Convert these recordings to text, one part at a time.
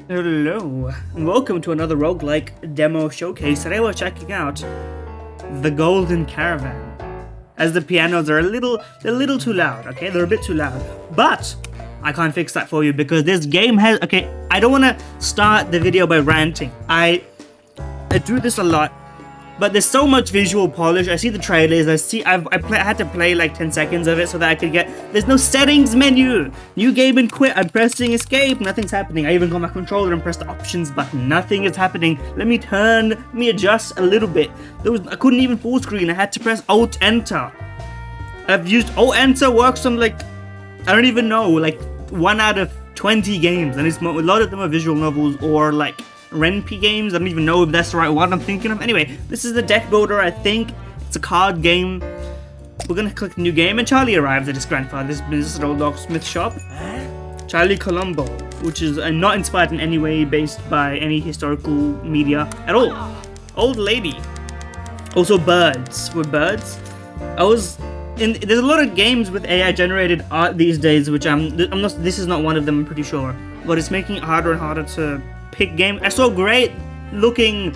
Hello, and welcome to another roguelike demo showcase. Today we're checking out the Golden Caravan. As the pianos are they're a little too loud, okay? They're a bit too loud. But I can't fix that for you because this game has, okay, I don't want to start the video by ranting. I do this a lot, but there's so much visual polish. I see the trailers, I had to play like 10 seconds of it so that I could there's no settings menu. New game and quit, I'm pressing escape, nothing's happening. I even got my controller and pressed the options button, nothing is happening. Let me adjust a little bit. I couldn't even full screen, I had to press Alt Enter. I've used Alt Enter, works on like, I don't even know, like 1 out of 20 games, and a lot of them are visual novels or like Ren'P games. I don't even know if that's the right one I'm thinking of. Anyway, this is the deck builder, I think. It's a card game. We're gonna click new game, and Charlie arrives at his grandfather's business at Old Locksmith shop. Charlie Colombo, which is not inspired in any way based by any historical media at all. Old lady. Also birds. With birds. There's a lot of games with AI generated art these days, which this is not one of them, I'm pretty sure. But it's making it harder and harder to pick game. I saw great looking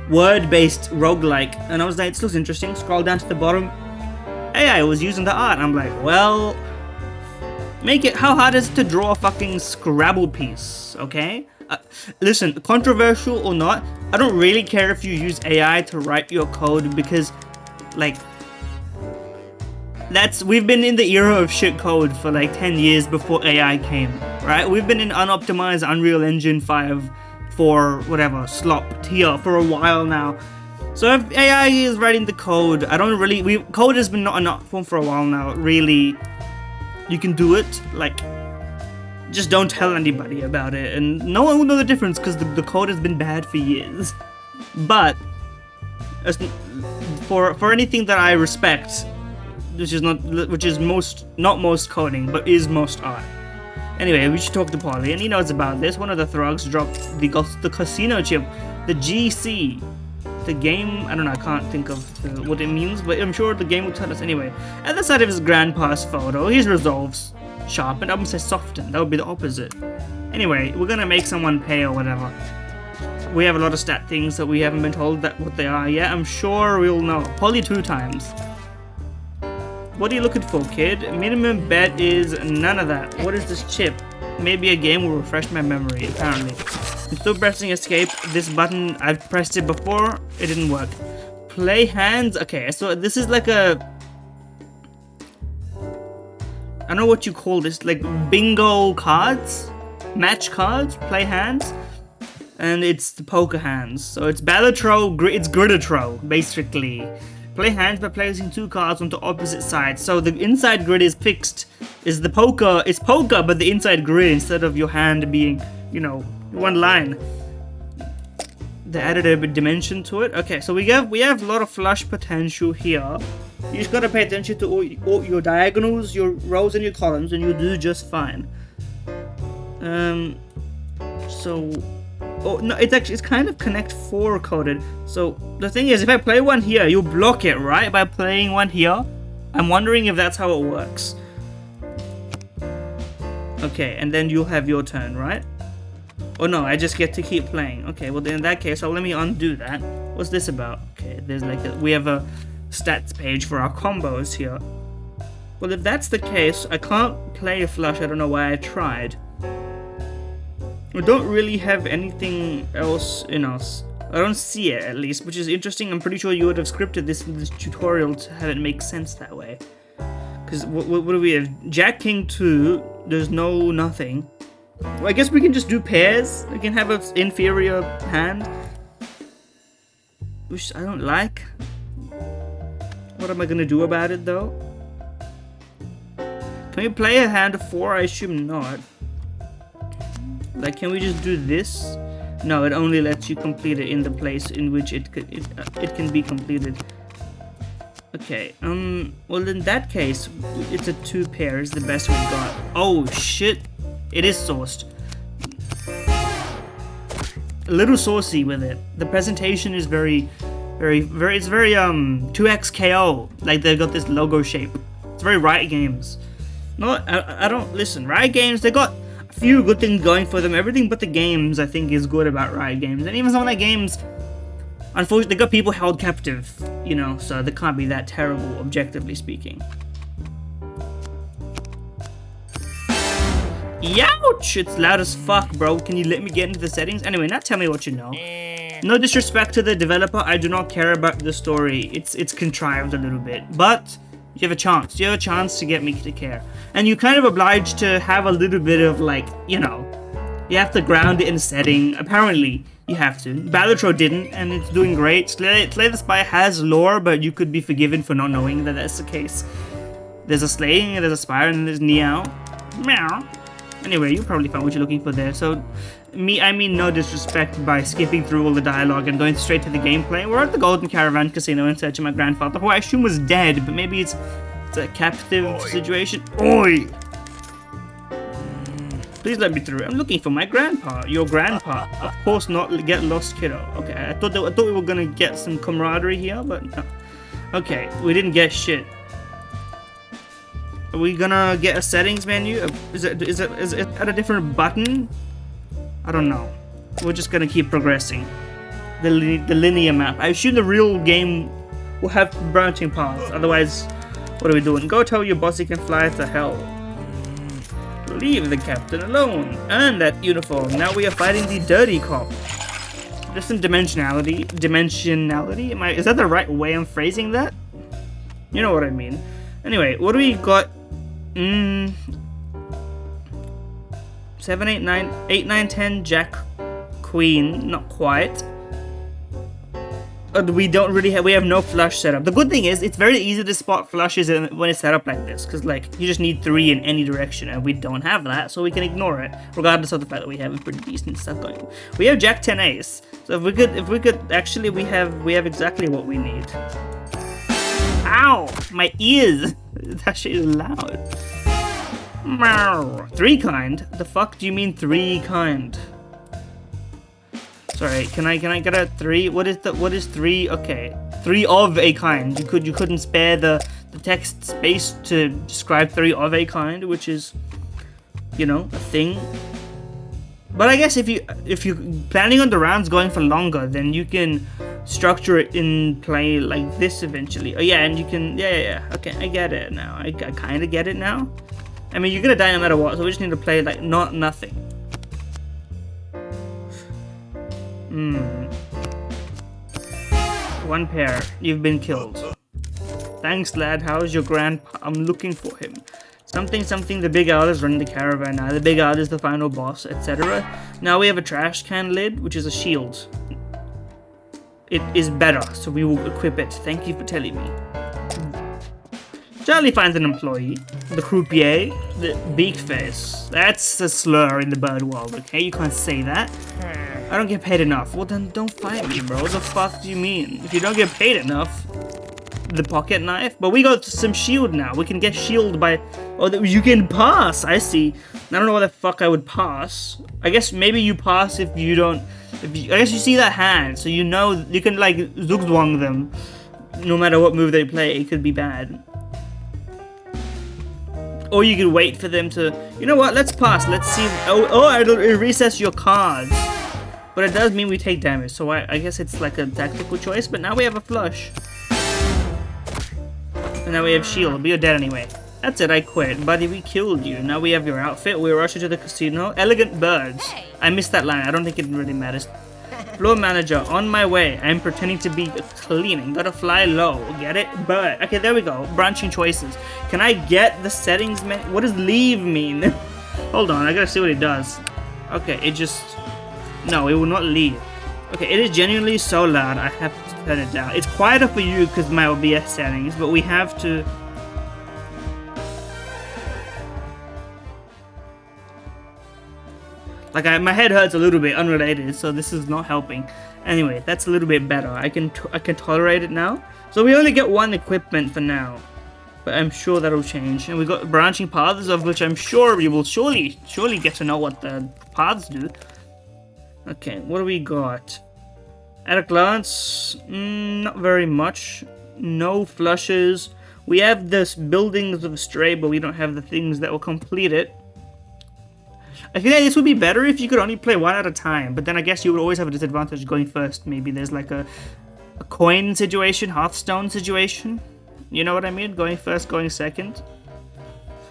word-based roguelike, and I was like, this looks interesting. Scroll down to the bottom. AI was using the art. I'm like, well, how hard is it to draw a fucking Scrabble piece, okay? Listen, controversial or not, I don't really care if you use AI to write your code because, like, we've been in the era of shit code for like 10 years before AI came, right? We've been in unoptimized Unreal Engine 5 for whatever, slop tier for a while now. So if AI is writing the code, code has been not an art form for a while now, really. You can do it, like, just don't tell anybody about it, and no one will know the difference because the code has been bad for years. But, for anything that I respect, which is not most coding, but is most art. Anyway, we should talk to Polly, and he knows about this. One of the thugs dropped the casino chip, the GC. The game, I don't know, I can't think of what it means, but I'm sure the game will tell us anyway. At the side of his grandpa's photo, his resolve's sharpened. I almost say softened, that would be the opposite. Anyway, we're gonna make someone pay or whatever. We have a lot of stat things that we haven't been told what they are yet. I'm sure we'll know. Polly 2 times. What are you looking for, kid? Minimum bet is none of that. What is this chip? Maybe a game will refresh my memory, apparently. I'm still pressing escape. This button, I've pressed it before. It didn't work. Play hands. Okay, so this is like I don't know what you call this. Like bingo cards? Match cards? Play hands? And it's the poker hands. So it's Ballatro, it's Gridatro, basically. Play hands by placing 2 cards onto opposite sides. So the inside grid is fixed. It's poker, but the inside grid instead of your hand being, one line. They added a bit dimension to it. Okay, so we have a lot of flush potential here. You just gotta pay attention to all your diagonals, your rows, and your columns, and you'll do just fine. Oh no, it's kind of Connect 4 coded. So the thing is, if I play one here, you block it, right? By playing one here. I'm wondering if that's how it works. Okay, and then you'll have your turn, right? Oh no, I just get to keep playing. Okay, well then in that case, let me undo that. What's this about? Okay, there's we have a stats page for our combos here. Well, if that's the case, I can't play a flush. I don't know why I tried. We don't really have anything else in us. I don't see it, at least, which is interesting. I'm pretty sure you would have scripted this in this tutorial to have it make sense that way. Because what do we have? Jack King 2, there's nothing. Well, I guess we can just do pairs. We can have an inferior hand, which I don't like. What am I gonna do about it, though? Can we play a hand of 4? I assume not. Like, can we just do this? No, it only lets you complete it in the place in which it can be completed. Okay, well in that case, it's a 2 pairs, the best we've got. Oh shit, it is sourced. A little saucy with it. The presentation is very, it's very 2X KO. Like they've got this logo shape. It's very Riot Games. No, I don't listen. Riot Games, they got few good things going for them. Everything but the games, I think, is good about Riot Games. And even some of the games, unfortunately, they got people held captive, you know, so they can't be that terrible, objectively speaking. Youch! It's loud as fuck, bro. Can you let me get into the settings? Anyway, now tell me what you know. No disrespect to the developer, I do not care about the story. It's contrived a little bit, but you have a chance. You have a chance to get me to care. And you're kind of obliged to have a little bit of, like, you know, you have to ground it in setting. Apparently, you have to. Balatro didn't, and it's doing great. Slay the Spy has lore, but you could be forgiven for not knowing that that's the case. There's a Slaying, there's a Spire, and there's Meow. Meow. Anyway, you'll probably find what you're looking for there. So, I mean no disrespect by skipping through all the dialogue and going straight to the gameplay. We're at the Golden Caravan Casino in search of my grandfather, who I assume was dead, but maybe it's a captive situation. Oi! Please let me through. I'm looking for my grandpa. Your grandpa. Of course not. Get lost, kiddo. Okay, I thought we were gonna get some camaraderie here, but no. Okay, we didn't get shit. Are we gonna get a settings menu? Is it at a different button? I don't know. We're just gonna keep progressing. The linear map. I assume the real game will have branching paths. Otherwise, what are we doing? Go tell your boss he can fly to hell. Leave the captain alone. And that uniform. Now we are fighting the dirty cop. There's some dimensionality. Is that the right way I'm phrasing that? You know what I mean. Anyway, what do we got? 7, 8, 9, 10, Jack, Queen, not quite. We don't really have, we have no flush setup. The good thing is, it's very easy to spot flushes when it's set up like this, because like, you just need 3 in any direction, and we don't have that, so we can ignore it, regardless of the fact that we have a pretty decent stuff going. We have Jack 10 Ace, so if we could, actually we have exactly what we need. Ow! My ears! That shit is loud. 3 kind? The fuck do you mean 3 kind? Sorry, can I get a 3? What is 3? Okay. 3 of a kind. You couldn't spare the text space to describe 3 of a kind, which is, you know, a thing. But I guess if you're planning on the rounds going for longer, then you can structure it in play like this eventually. Oh yeah, and you can, yeah. Okay, I get it now. I kind of get it now. I mean, you're gonna die no matter what, so we just need to play like nothing. 1 pair. You've been killed. Thanks, lad. How's your grandpa? I'm looking for him. Something, the Big Owl is running the caravan now. The Big Owl is the final boss, etc. Now we have a trash can lid, which is a shield. It is better, so we will equip it. Thank you for telling me. Charlie finds an employee. The croupier, the beak face. That's a slur in the bird world, okay? You can't say that. I don't get paid enough. Well then, don't fight me, bro. What the fuck do you mean? If you don't get paid enough, the pocket knife. But we got some shield now. We can get shield by. Oh, you can pass. I see. I don't know what the fuck I would pass. I guess maybe you pass if you don't. I guess you see that hand, so you know you can like zugzwang them. No matter what move they play, it could be bad. Or you could wait for them to. You know what? Let's pass. Let's see. Oh, it'll recess your cards. But it does mean we take damage, so I guess it's like a tactical choice. But now we have a flush. And now we have shield, but you're dead anyway. That's it, I quit. Buddy, we killed you. Now we have your outfit. We rush you to the casino. Elegant birds. Hey. I missed that line. I don't think it really matters. Floor manager, on my way. I'm pretending to be cleaning. Gotta fly low. Get it? Bird. Okay, there we go. Branching choices. Can I get the settings? What does leave mean? Hold on, I gotta see what it does. Okay, it just... No, it will not leave. Okay, it is genuinely so loud, I have to turn it down. It's quieter for you because of my OBS settings, but we have to... Like, my head hurts a little bit, unrelated, so this is not helping. Anyway, that's a little bit better. I can tolerate it now. So we only get 1 equipment for now. But I'm sure that'll change. And we got branching paths, of which I'm sure we will surely get to know what the paths do. Okay, what do we got? At a glance, not very much. No flushes. We have this buildings of Stray, but we don't have the things that will complete it. I feel like this would be better if you could only play one at a time, but then I guess you would always have a disadvantage going first. Maybe there's like a coin situation, Hearthstone situation. You know what I mean? Going first, going second.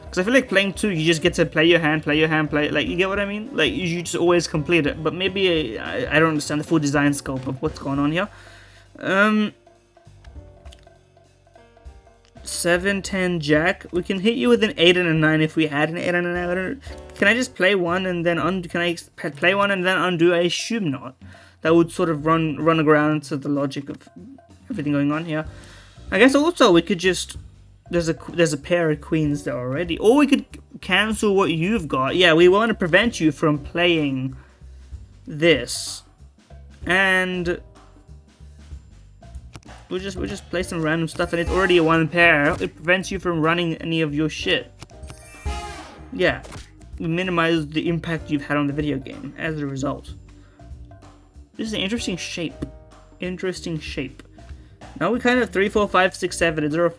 Because I feel like playing 2, you just get to play your hand, like, you get what I mean? Like, you just always complete it. But maybe I don't understand the full design scope of what's going on here. 7, 10, Jack. We can hit you with an 8 and a 9 if we had an 8 and a 9. Can I just play one and then undo? Can I play one and then undo? I assume not. That would sort of run around to the logic of everything going on here. I guess also we could just... There's a pair of queens there already. Or we could cancel what you've got. Yeah, we want to prevent you from playing this. And... We'll just play some random stuff, and it's already a 1 pair. It prevents you from running any of your shit. Yeah, we minimize the impact you've had on the video game as a result. This is an interesting shape. Interesting shape. Now we kind of 3, 4, 5, 6, 7. Is there a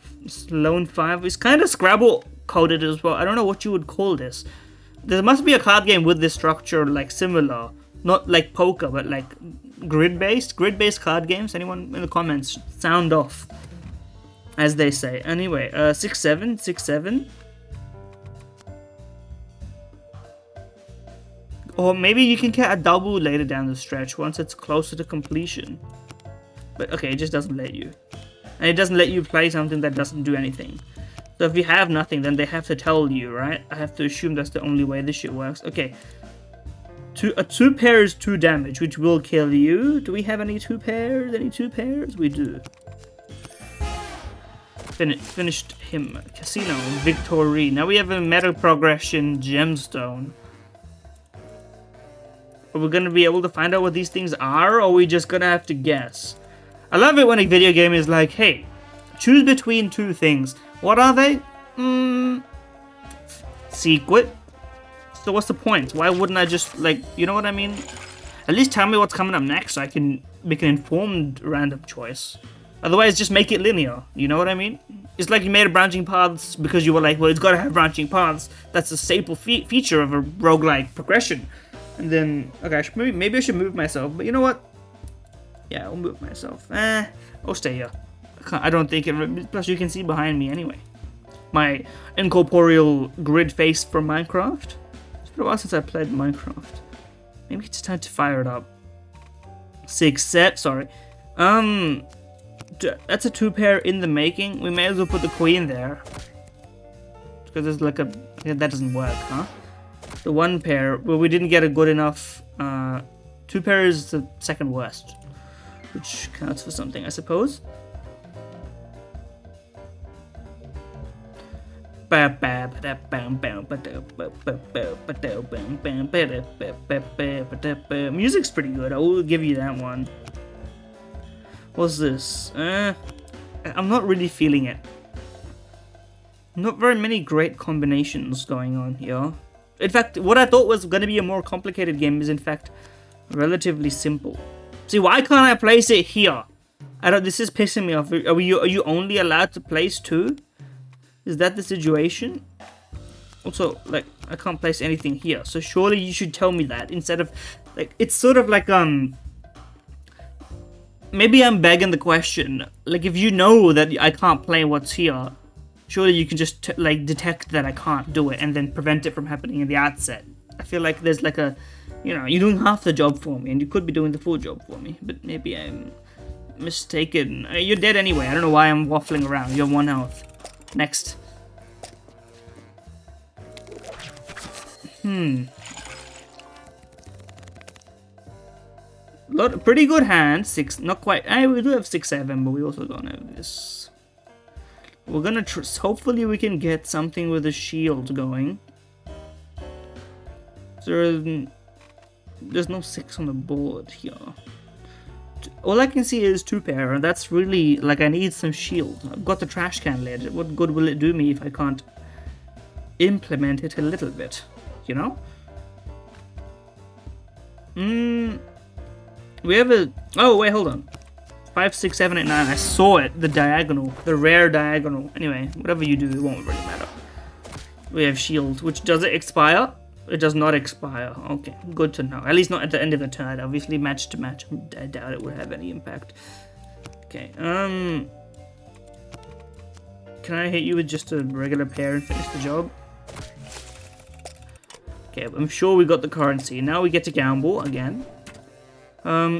lone 5? It's kind of Scrabble coded as well. I don't know what you would call this. There must be a card game with this structure, like similar. Not like poker, but like grid-based card games. Anyone in the comments, sound off, as they say. Anyway, 6, 7, 6, 7. Or maybe you can get a double later down the stretch once it's closer to completion. But okay, it just doesn't let you. And it doesn't let you play something that doesn't do anything. So if you have nothing, then they have to tell you, right? I have to assume that's the only way this shit works. Okay. A 2 pair is 2 damage, which will kill you. Do we have any 2 pairs? Any 2 pairs? We do. Finished him. Casino. Victory. Now we have a meta progression gemstone. Are we gonna be able to find out what these things are, or are we just gonna have to guess? I love it when a video game is like, hey, choose between 2 things. What are they? Secret. So what's the point? Why wouldn't I just, like, you know what I mean? At least tell me what's coming up next so I can make an informed random choice. Otherwise, just make it linear. You know what I mean? It's like you made a branching paths because you were like, well, it's got to have branching paths. That's a staple feature of a roguelike progression. And then, okay, maybe I should move myself. But you know what? Yeah, I'll move myself. I'll stay here. I don't think it... Plus, you can see behind me anyway. My incorporeal grid face from Minecraft. It's been a while since I played Minecraft. Maybe it's time to fire it up. 6 set, sorry. That's a 2 pair in the making. We may as well put the queen there. Because there's like a... Yeah, that doesn't work, huh? The 1 pair, well, we didn't get a good enough... 2 pair is the second worst. Which counts for something, I suppose. Music's pretty good, I will give you that one. What's this? I'm not really feeling it. Not very many great combinations going on here. In fact, what I thought was going to be a more complicated game is in fact relatively simple. See, why can't I place it here? This is pissing me off. Are you only allowed to place 2? Is that the situation? Also, like, I can't place anything here. So surely you should tell me that instead of, like, it's sort of like, maybe I'm begging the question. Like, if you know that I can't play what's here, surely you can just, like, detect that I can't do it and then prevent it from happening in the outset. I feel like there's like a, you know, you're doing half the job for me and you could be doing the full job for me. But maybe I'm mistaken. You're dead anyway. I don't know why I'm waffling around. You have 1 health. Next. Pretty good hand. 6, not quite. We do have 6, 7, but we also don't have this. We're gonna hopefully we can get something with a shield going. There's no 6 on the board here. All I can see is 2 pair, and that's really, like, I need some shield. I've got the trash can lid. What good will it do me if I can't implement it a little bit, you know? We have a... Oh, wait, hold on. 5, 6, 7, 8, 9. I saw it. The diagonal. The rare diagonal. Anyway, whatever you do, it won't really matter. We have shield, which does it expire? It does not expire. Okay, good to know. At least not at the end of the turn. Obviously, match to match, I doubt it would have any impact. Okay, can I hit you with just a regular pair and finish the job? Okay, I'm sure we got the currency. Now we get to gamble again.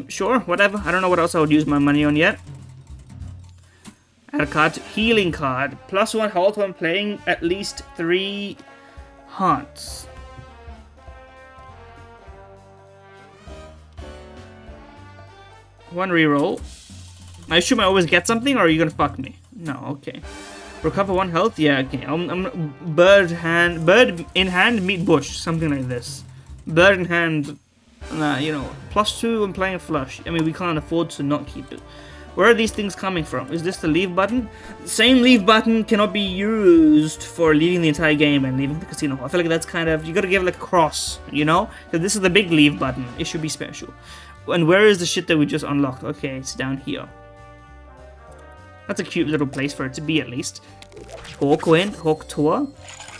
Sure, whatever. I don't know what else I would use my money on yet. Add a card to healing card. +1 health when playing at least 3 haunts. One reroll. I assume I always get something, or are you gonna fuck me? No, okay. Recover 1 health? Yeah, okay. I'm bird in hand, meet bush, something like this. Bird in hand, you know, +2 when playing a flush. I mean, we can't afford to not keep it. Where are these things coming from? Is this the leave button? The same leave button cannot be used for leaving the entire game and leaving the casino. I feel like that's kind of, you gotta give it like a cross, you know? Because this is the big leave button. It should be special. And where is the shit that we just unlocked? Okay, it's down here. That's a cute little place for it to be, at least. Hawk win, Hawk tour.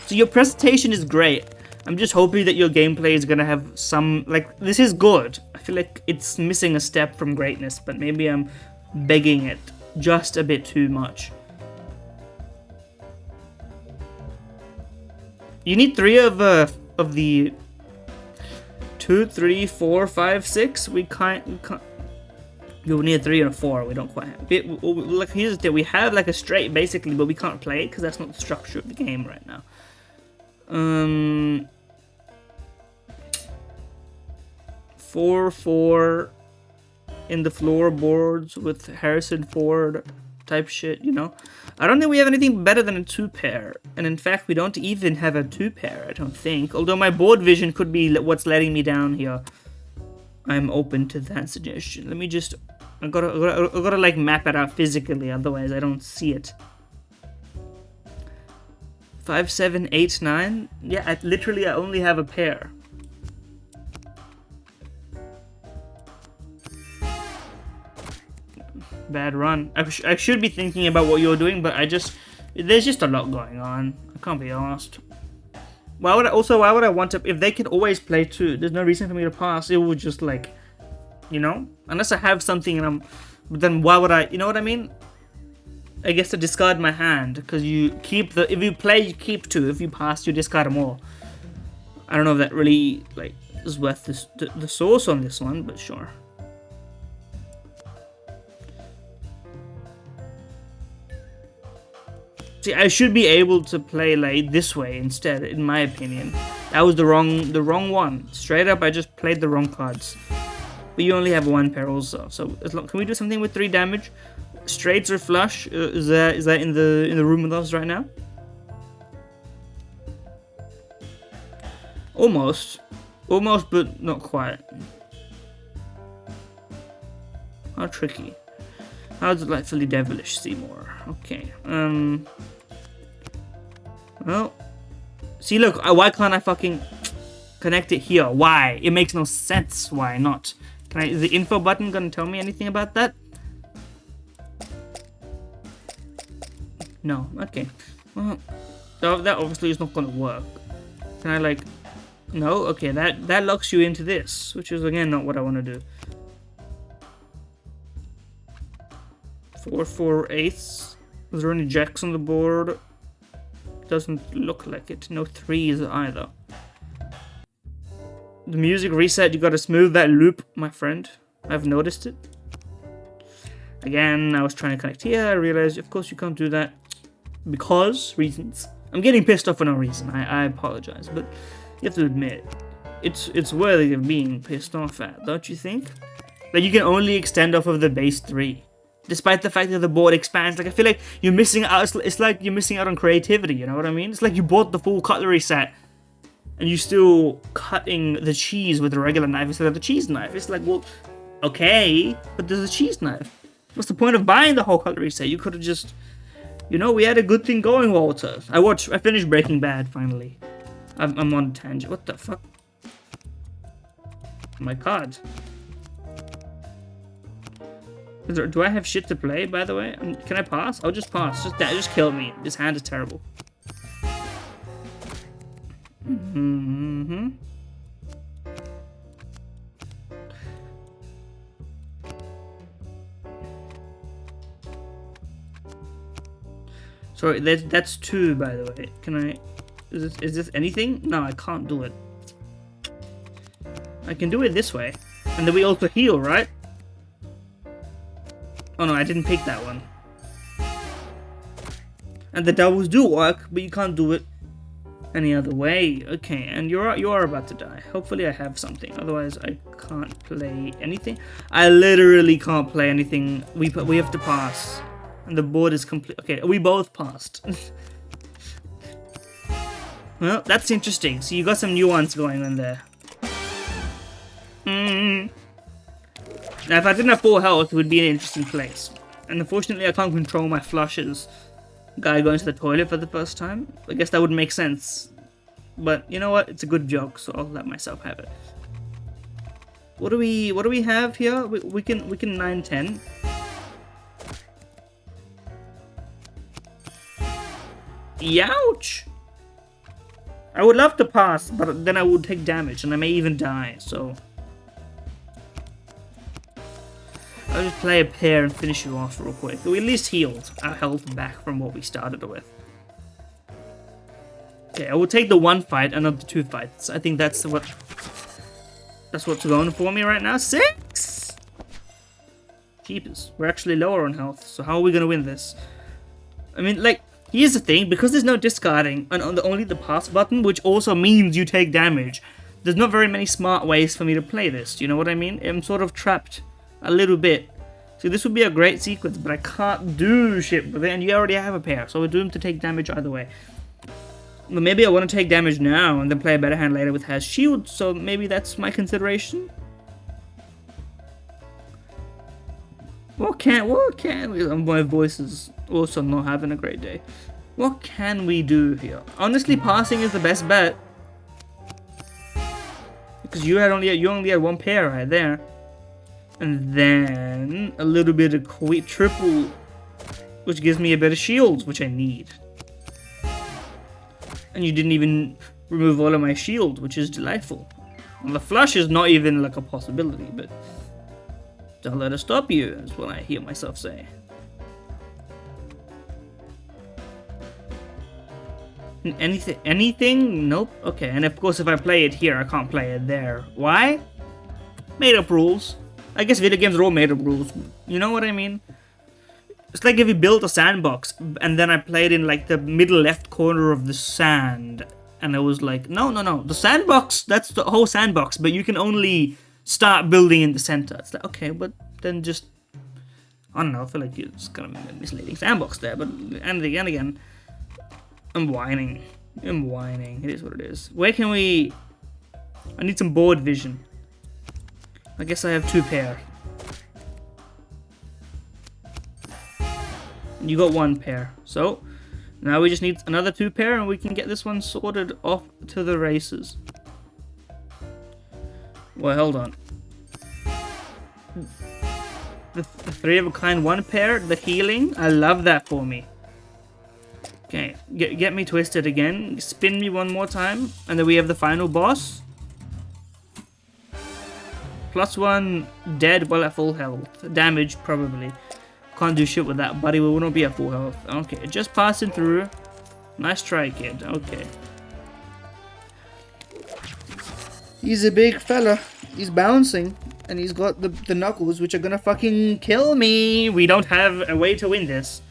So your presentation is great. I'm just hoping that your gameplay is gonna have some, like, this is good. I feel like it's missing a step from greatness, but maybe I'm begging it just a bit too much. You need 3 of the 2, 3, 4, 5, 6. We can't. You need a 3 or a 4. We don't quite have it. Like, here's the thing. We have like a straight basically, but we can't play it because that's not the structure of the game right now. 4, 4 in the floorboards with Harrison Ford type shit, you know. I don't think we have anything better than a 2-pair, and in fact we don't even have a 2-pair, I don't think, although my board vision could be what's letting me down here. I'm open to that suggestion. Let me just, I gotta like map it out physically, otherwise I don't see it. 5, 7, 8, 9. Yeah, I only have a pair. Bad run. I should be thinking about what you're doing, but there's just a lot going on. I can't be asked. Why would I want to, if they can always play 2, there's no reason for me to pass. It would just like, you know, unless I have something and but then why would I, you know what I mean? I guess to discard my hand, because you keep if you play, you keep 2. If you pass, you discard them all. I don't know if that really, like, is worth the source on this one, but sure. See, I should be able to play like this way instead, in my opinion. That was the wrong one. Straight up, I just played the wrong cards. But you only have 1 pair also. So can we do something with 3 damage? Straights or flush? Is that in the room with us right now? Almost, but not quite. How tricky. How delightfully devilish, Seymour. Okay. Well, see, look. Why can't I fucking connect it here? Why? It makes no sense. Why not? Is the info button gonna tell me anything about that? No. Okay. Well, that obviously is not gonna work. Can I like? No. Okay. That locks you into this, which is again not what I want to do. 4, 4, 8s. Is there any jacks on the board? Doesn't look like it. No 3s either. The music reset, you gotta smooth that loop, my friend. I've noticed it. Again, I was trying to connect here. I realized, of course, you can't do that. Because reasons. I'm getting pissed off for no reason. I apologize. But you have to admit, it's worthy of being pissed off at, don't you think? Like, you can only extend off of the base 3. Despite the fact that the board expands, like, I feel like you're missing out. It's like you're missing out on creativity, you know what I mean? It's like you bought the full cutlery set and you're still cutting the cheese with a regular knife instead of the cheese knife. It's like, well, okay, but there's a cheese knife. What's the point of buying the whole cutlery set? You could have just, you know, we had a good thing going, Walter. I finished Breaking Bad, finally. I'm on a tangent. What the fuck? My card. Do I have shit to play, by the way? Can I pass? I'll just pass. Just kill me. This hand is terrible. Mm-hmm. Sorry, that's 2, by the way. Can I... Is this anything? No, I can't do it. I can do it this way. And then we also heal, right? Oh no, I didn't pick that one. And the doubles do work, but you can't do it any other way. Okay, and you are about to die. Hopefully I have something. Otherwise I can't play anything. I literally can't play anything. We have to pass. And the board is complete. Okay, we both passed. Well, that's interesting. So you got some nuance going on there. Now, if I didn't have 4 health, it would be an interesting place. And unfortunately, I can't control my flushes. Guy going to the toilet for the first time. I guess that would make sense. But you know what? It's a good joke, so I'll let myself have it. What do we have here? We can 9-10. Youch! I would love to pass, but then I would take damage, and I may even die, so... I'll just play a pair and finish you off real quick. We at least healed our health back from what we started with. Okay, I will take the 1 fight and not the 2 fights. I think that's what's going for me right now. 6! Jeepers, we're actually lower on health, so how are we gonna win this? I mean, like... Here's the thing, because there's no discarding and only the pass button, which also means you take damage, there's not very many smart ways for me to play this, do you know what I mean? I'm sort of trapped a little bit. So this would be a great sequence, but I can't do shit with it, and you already have a pair, so we're doomed to take damage either way. But maybe I want to take damage now and then play a better hand later with has shield, so maybe that's my consideration. What can we... My voice is also not having a great day. What can we do here? Honestly, passing is the best bet. Because you only had 1 pair right there. And then a little bit of triple, which gives me a bit of shields, which I need. And you didn't even remove all of my shield, which is delightful. And the flush is not even like a possibility, but... Don't let it stop you, is what I hear myself say. Anything? Nope. Okay, and of course if I play it here, I can't play it there. Why? Made up rules. I guess video games are all made up rules. You know what I mean? It's like if you built a sandbox, and then I played in like the middle left corner of the sand. And I was like, no. The sandbox, that's the whole sandbox, but you can only... start building in the center. It's like, okay, but then just... I don't know, I feel like it's kind of a misleading sandbox there, but... And again, I'm whining. It is what it is. Where can we... I need some board vision. I guess I have 2 pair. You got 1 pair. So, now we just need another 2 pair and we can get this one sorted off to the races. Well, hold on. The 3 of a kind 1 pair, the healing, I love that for me. Okay, get me twisted again, spin me 1 more time, and then we have the final boss. +1 dead while at full health. Damage, probably. Can't do shit with that, buddy, we will not be at full health. Okay, just passing through. Nice try, kid, okay. He's a big fella. He's bouncing. And he's got the knuckles, which are gonna fucking kill me. We don't have a way to win this.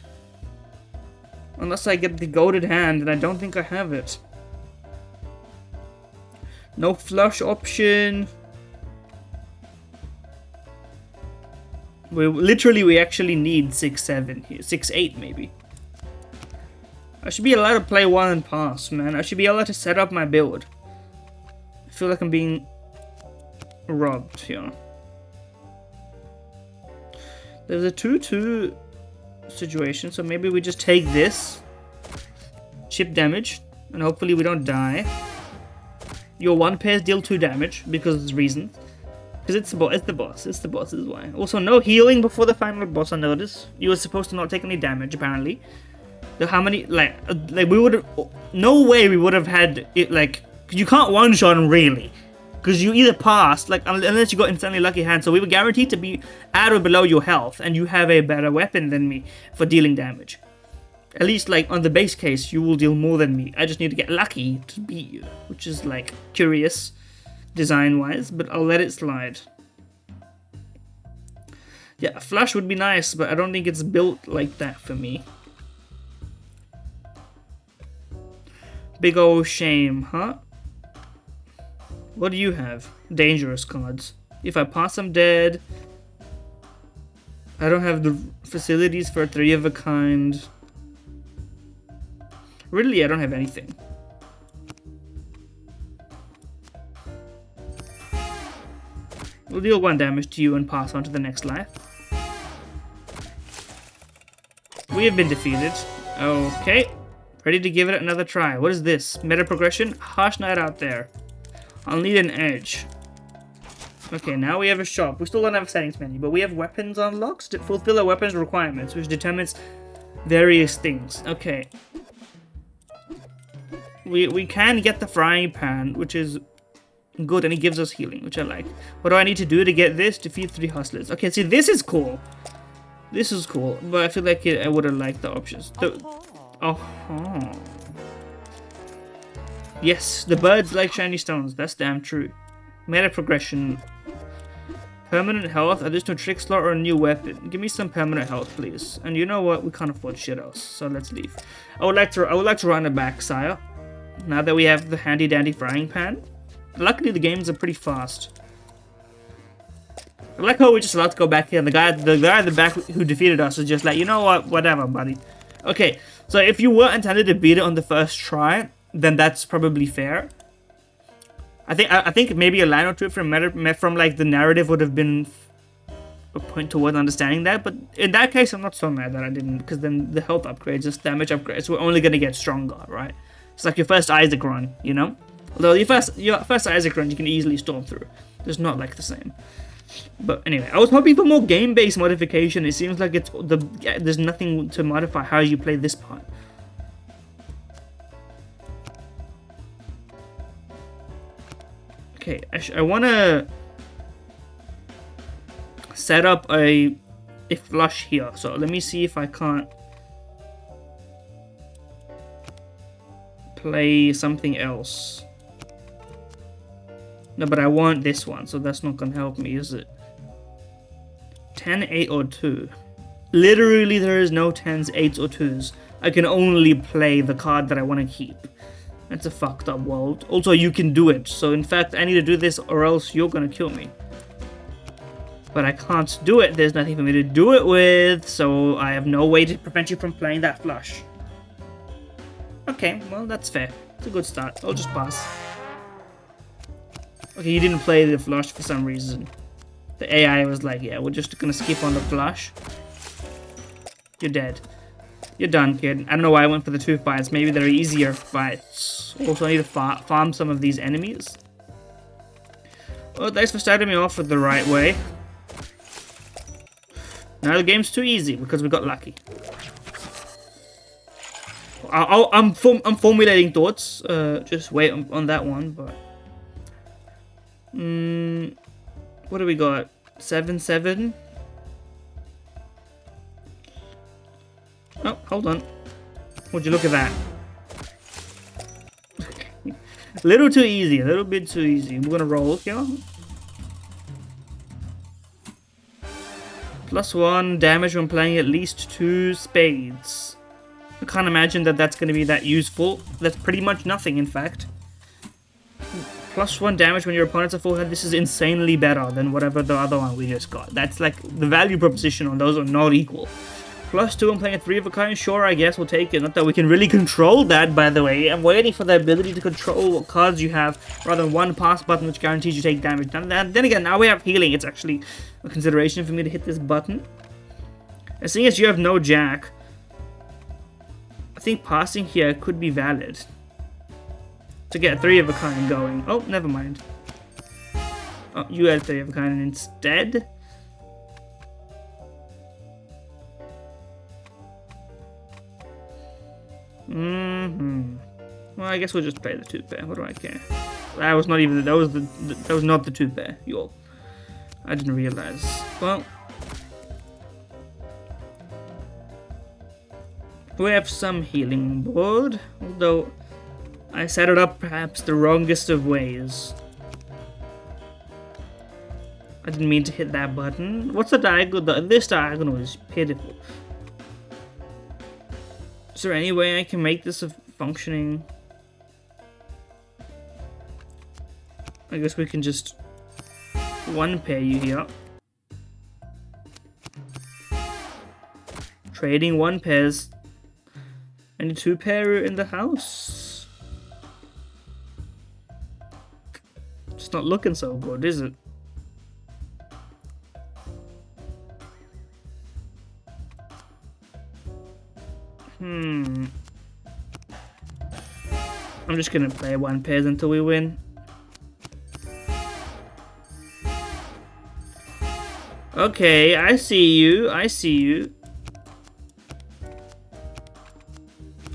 Unless I get the golded hand, and I don't think I have it. No flush option. We actually need 6-7 here. 6-8 maybe. I should be allowed to play 1 and pass, man. I should be allowed to set up my build. I feel like I'm being robbed here. There's a 2-2 situation, so maybe we just take this. Chip damage, and hopefully we don't die. Your 1 pairs deal 2 damage, because there's reasons. Because it's the boss, this is why. Also, no healing before the final boss, I noticed. You were supposed to not take any damage, apparently. How many, like we would have, no way we would have had it, like, You can't one-shot him, really. Because you either pass, like, unless you got insanely lucky hand. So we were guaranteed to be at or below your health, and you have a better weapon than me for dealing damage. At least, like, on the base case, you will deal more than me. I just need to get lucky to beat you, which is, like, curious design-wise, but I'll let it slide. Yeah, a flush would be nice, but I don't think it's built like that for me. Big old shame, huh? What do you have? Dangerous cards. If I pass, I'm dead. I don't have the facilities for a 3 of a kind. Really, I don't have anything. We'll deal 1 damage to you and pass on to the next life. We have been defeated. Okay. Ready to give it another try. What is this? Meta progression? Harsh night out there. I'll need an edge. Okay, now we have a shop. We still don't have a settings menu, but we have weapons unlocked to fulfill our weapons requirements, which determines various things. Okay. We can get the frying pan, which is good, and it gives us healing, which I like. What do I need to do to get this? Defeat 3 hustlers. Okay, see, this is cool. This is cool, but I feel like I would have liked the options. Yes, the birds like shiny stones. That's damn true. Meta progression. Permanent health, additional trick slot, or a new weapon. Give me some permanent health, please. And you know what? We can't afford shit else, so let's leave. I would like to run it back, sire. Now that we have the handy dandy frying pan. Luckily, the games are pretty fast. I like how we're just allowed to go back here. The guy at the back who defeated us is just like, you know what? Whatever, buddy. Okay, so if you were intended to beat it on the first try, then that's probably fair. I think maybe a line or two from like the narrative would have been a point towards understanding that. But in that case, I'm not so mad that I didn't, because then the health upgrades, just damage upgrades, we're only gonna get stronger, right? It's like your first Isaac run, you know. Although your first Isaac run you can easily storm through. It's not like the same. But anyway, I was hoping for more game-based modification. It seems like there's nothing to modify how you play this part. Okay, I want to set up a flush here. So let me see if I can't play something else. No, but I want this one, so that's not gonna help me, is it? 10, 8, or 2. Literally, there is no 10s, 8s, or 2s. I can only play the card that I want to keep. That's a fucked up world. Also, you can do it. So, in fact, I need to do this or else you're gonna kill me. But I can't do it. There's nothing for me to do it with, so I have no way to prevent you from playing that flush. Okay, well, that's fair. It's a good start. I'll just pass. Okay, you didn't play the flush for some reason. The AI was like, yeah, we're just gonna skip on the flush. You're dead. You're done, kid. I don't know why I went for the 2 fights. Maybe they're easier fights. Also, I need to farm some of these enemies. Well, thanks for starting me off with the right way. Now the game's too easy because we got lucky. I'm formulating thoughts. Just wait on that one, but... what do we got? 7-7? Oh, hold on. Would you look at that? A little too easy, a little bit too easy. We're gonna roll here. +1 damage when playing at least 2 spades. I can't imagine that that's gonna be that useful. That's pretty much nothing, in fact. +1 damage when your opponent's a full head. This is insanely better than whatever the other one we just got. That's like the value proposition on those are not equal. +2 and playing a 3 of a kind. Sure, I guess we'll take it. Not that we can really control that, by the way. I'm waiting for the ability to control what cards you have rather than one pass button which guarantees you take damage. Then again, now we have healing. It's actually a consideration for me to hit this button. And seeing as you have no jack, I think passing here could be valid. To get a 3 of a kind going. Oh, never mind. Oh, you had 3 of a kind instead. Well, I guess we'll just play the 2 pair. What do I care? That was not even. That was not the 2 pair, y'all. I didn't realize. Well, we have some healing on board, although I set it up perhaps the wrongest of ways. I didn't mean to hit that button. What's the diagonal? This diagonal is pitiful. Is there any way I can make this a functioning? I guess we can just 1 pair you here. Trading 1 pairs. Any 2 pair in the house? It's not looking so good, is it? I'm just gonna play 1 pairs until we win. Okay, I see you. I see you.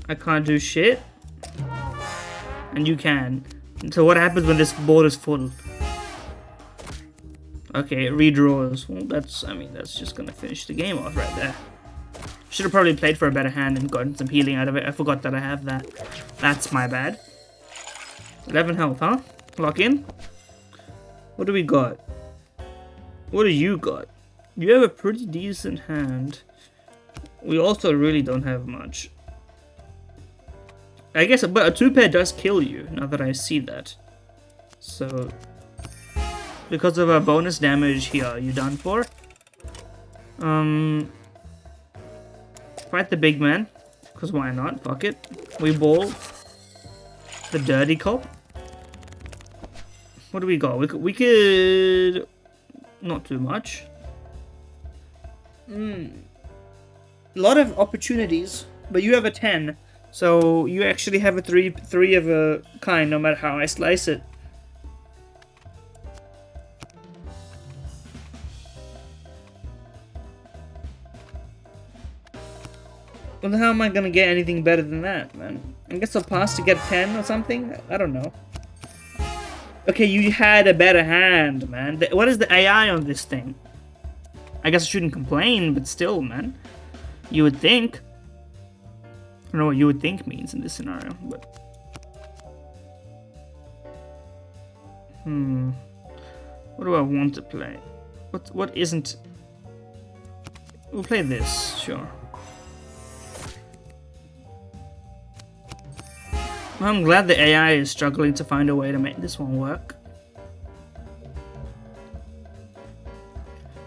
I can't do shit. And you can. So what happens when this board is full? Okay, it redraws. Well, that's just gonna finish the game off right there. Should have probably played for a better hand and gotten some healing out of it. I forgot that I have that. That's my bad. 11 health, huh? Lock in. What do we got? What do you got? You have a pretty decent hand. We also really don't have much. I guess, but a 2 pair does kill you, now that I see that. So, because of our bonus damage here, you done for? Fight the big man, because why not? Fuck it. We ball the dirty cop. What do we got? We could not too much. A lot of opportunities, but you have a 10, so you actually have a three of a kind, no matter how I slice it. Well, how am I gonna get anything better than that, man? I guess I'll pass to get 10 or something? I don't know. Okay, you had a better hand, man. What is the AI on this thing? I guess I shouldn't complain, but still, man. You would think. I don't know what you would think means in this scenario, but... What do I want to play? What isn't... We'll play this, sure. Well, I'm glad the AI is struggling to find a way to make this one work.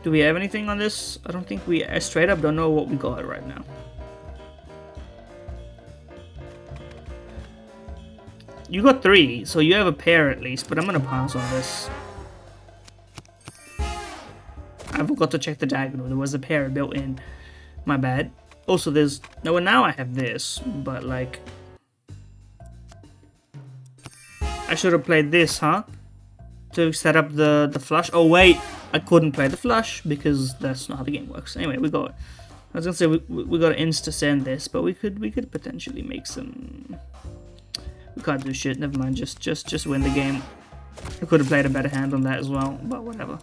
Do we have anything on this? I don't think we... I straight up don't know what we got right now. You got 3, so you have a pair at least, but I'm gonna pass on this. I forgot to check the diagonal. There was a pair built in. My bad. Also, there's... No, well, now I have this, but like... I should have played this, huh? To set up the flush. Oh, wait. I couldn't play the flush because that's not how the game works. Anyway, we got... I was gonna say we got to insta-send this, but we could potentially make some... We can't do shit. Never mind. Just win the game. I could have played a better hand on that as well, but whatever.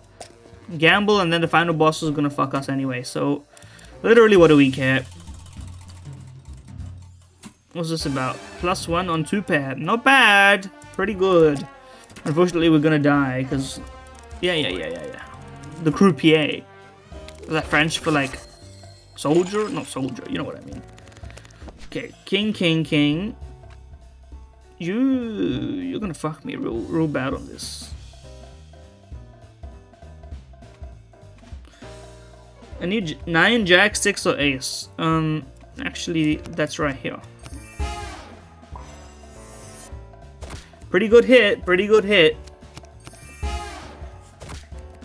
Gamble, and then the final boss is gonna fuck us anyway. So, literally, what do we care? What's this about? +1 on 2 pair. Not bad. Pretty good. Unfortunately, we're gonna die because, yeah. The croupier. Is that French for like soldier? Not soldier. You know what I mean. Okay, king. You're gonna fuck me real bad on this. I need 9, jack, 6, or ace. Actually, that's right here. Pretty good hit.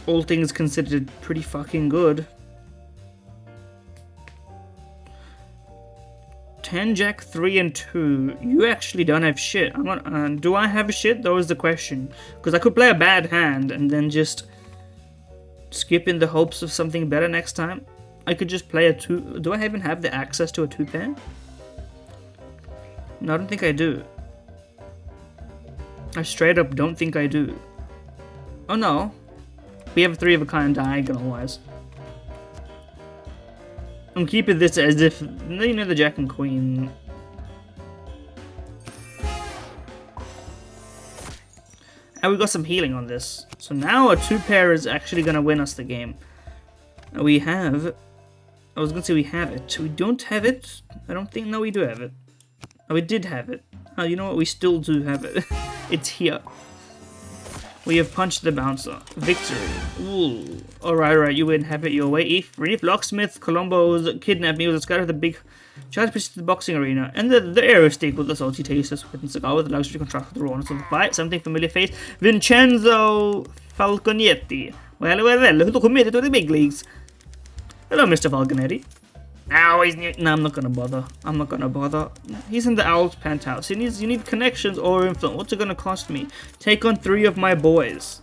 All things considered, pretty fucking good. 10, jack, 3, and 2. You actually don't have shit. I'm not. Do I have shit? That was the question. Because I could play a bad hand and then just skip in the hopes of something better next time. I could just play a 2. Do I even have the access to a 2 pair? No, I don't think I do. I straight up don't think I do. Oh no. We have a 3 of a kind diagonal-wise. I'm keeping this as if, you know, the Jack and Queen. And we got some healing on this. So now a 2-pair is actually going to win us the game. We have... I was going to say we have it. We don't have it. I don't think... No, we do have it. Oh, we did have it. Oh, you know what? We still do have it. It's here. We have punched the bouncer. Victory. Ooh. Alright, you win. Have it your way. If Locksmith Colombo's kidnapped me with a scout of the big charge to the boxing arena. And the air is steak with the salty taste of sweat and cigar with the luxury contrast with the rawness of the fight. Something familiar face. Vincenzo Falconetti. Well, who took me to the big leagues? Hello, Mr. Falconetti. Ow, he's new. No, I'm not gonna bother. I'm not gonna bother. He's in the Owl's penthouse. You need connections or influence. What's it gonna cost me? Take on 3 of my boys.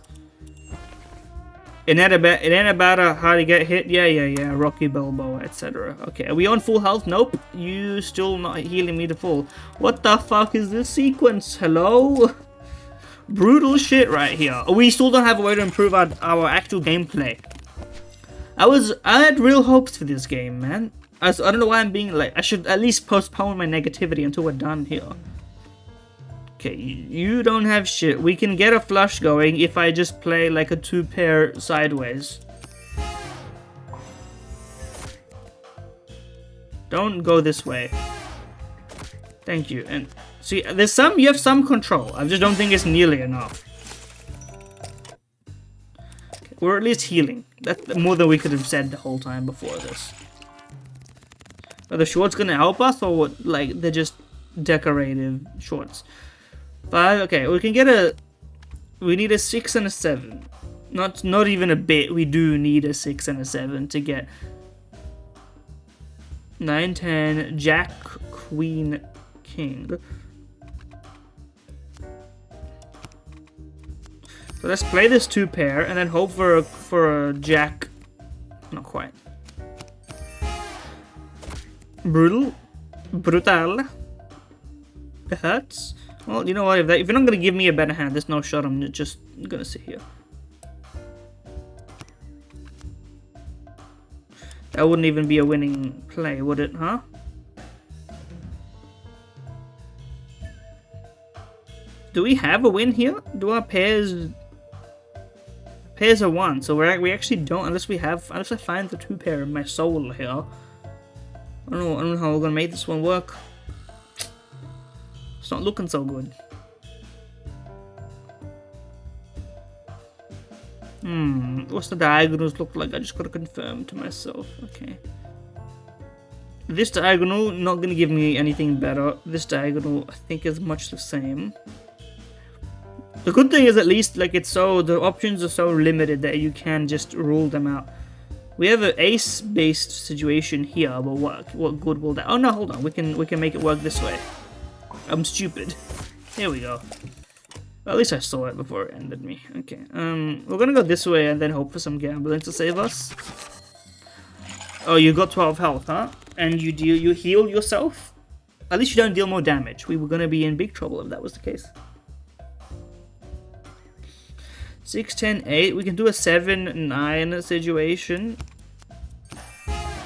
It ain't about how to get hit. Yeah. Rocky Balboa, etc. Okay, are we on full health? Nope. You still not healing me to full. What the fuck is this sequence? Hello? Brutal shit right here. We still don't have a way to improve our actual gameplay. I had real hopes for this game, man. I don't know why I'm being like, I should at least postpone my negativity until we're done here. Okay, you don't have shit. We can get a flush going if I just play like a 2-pair sideways. Don't go this way. Thank you. And see, you have some control. I just don't think it's nearly enough. Okay, we're at least healing. That's more than we could have said the whole time before this. Are the shorts gonna help us, or what? Like, they're just decorative shorts? 5. Okay, we can get a. We need a 6 and a 7. Not even a bit. We do need a 6 and a 7 to get 9, 10, Jack, Queen, King. So let's play this 2-pair and then hope for a Jack. Not quite. Brutal. It hurts. Well, you know what? If you're not gonna give me a better hand, there's no shot. I'm just gonna sit here. That wouldn't even be a winning play, would it? Huh? Do we have a win here? Do our pairs are 1? So we actually don't, unless I find the 2-pair in my soul here. I don't know how we're gonna make this one work. It's not looking so good. What's the diagonals look like? I just gotta confirm to myself. Okay. This diagonal, not gonna give me anything better. This diagonal, I think, is much the same. The good thing is, at least, like, the options are so limited that you can just rule them out. We have an ace-based situation here, but what good will that? Oh no, hold on. We can make it work this way. I'm stupid. Here we go. Well, at least I saw it before it ended me. Okay. We're gonna go this way and then hope for some gambling to save us. Oh, you got 12 health, huh? And you heal yourself? At least you don't deal more damage. We were gonna be in big trouble if that was the case. 6, 10, 8. We can do a 7, 9 situation.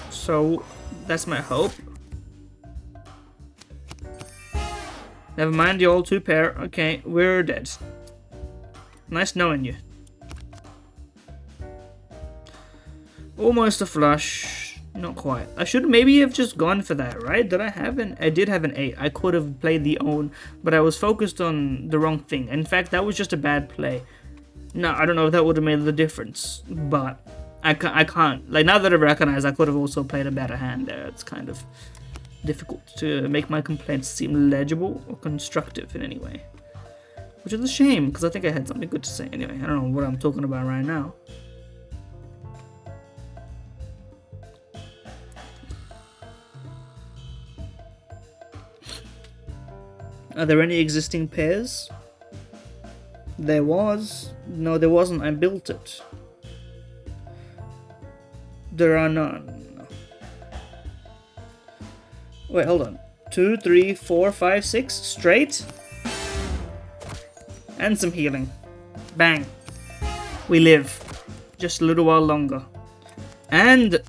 So, that's my hope. Never mind the old 2-pair. Okay, we're dead. Nice knowing you. Almost a flush. Not quite. I should maybe have just gone for that, right? Did I have an... I did have an 8. I could have played the own, but I was focused on the wrong thing. In fact, that was just a bad play. No, I don't know if that would have made the difference, but I can't. Like, now that I recognize, I could have also played a better hand there. It's kind of difficult to make my complaints seem legible or constructive in any way. Which is a shame, because I think I had something good to say anyway. I don't know what I'm talking about right now. Are there any existing pairs? There was. No, there wasn't. I built it. There are none. Wait, hold on. 2, 3, 4, 5, 6. Straight? And some healing. Bang. We live. Just a little while longer. And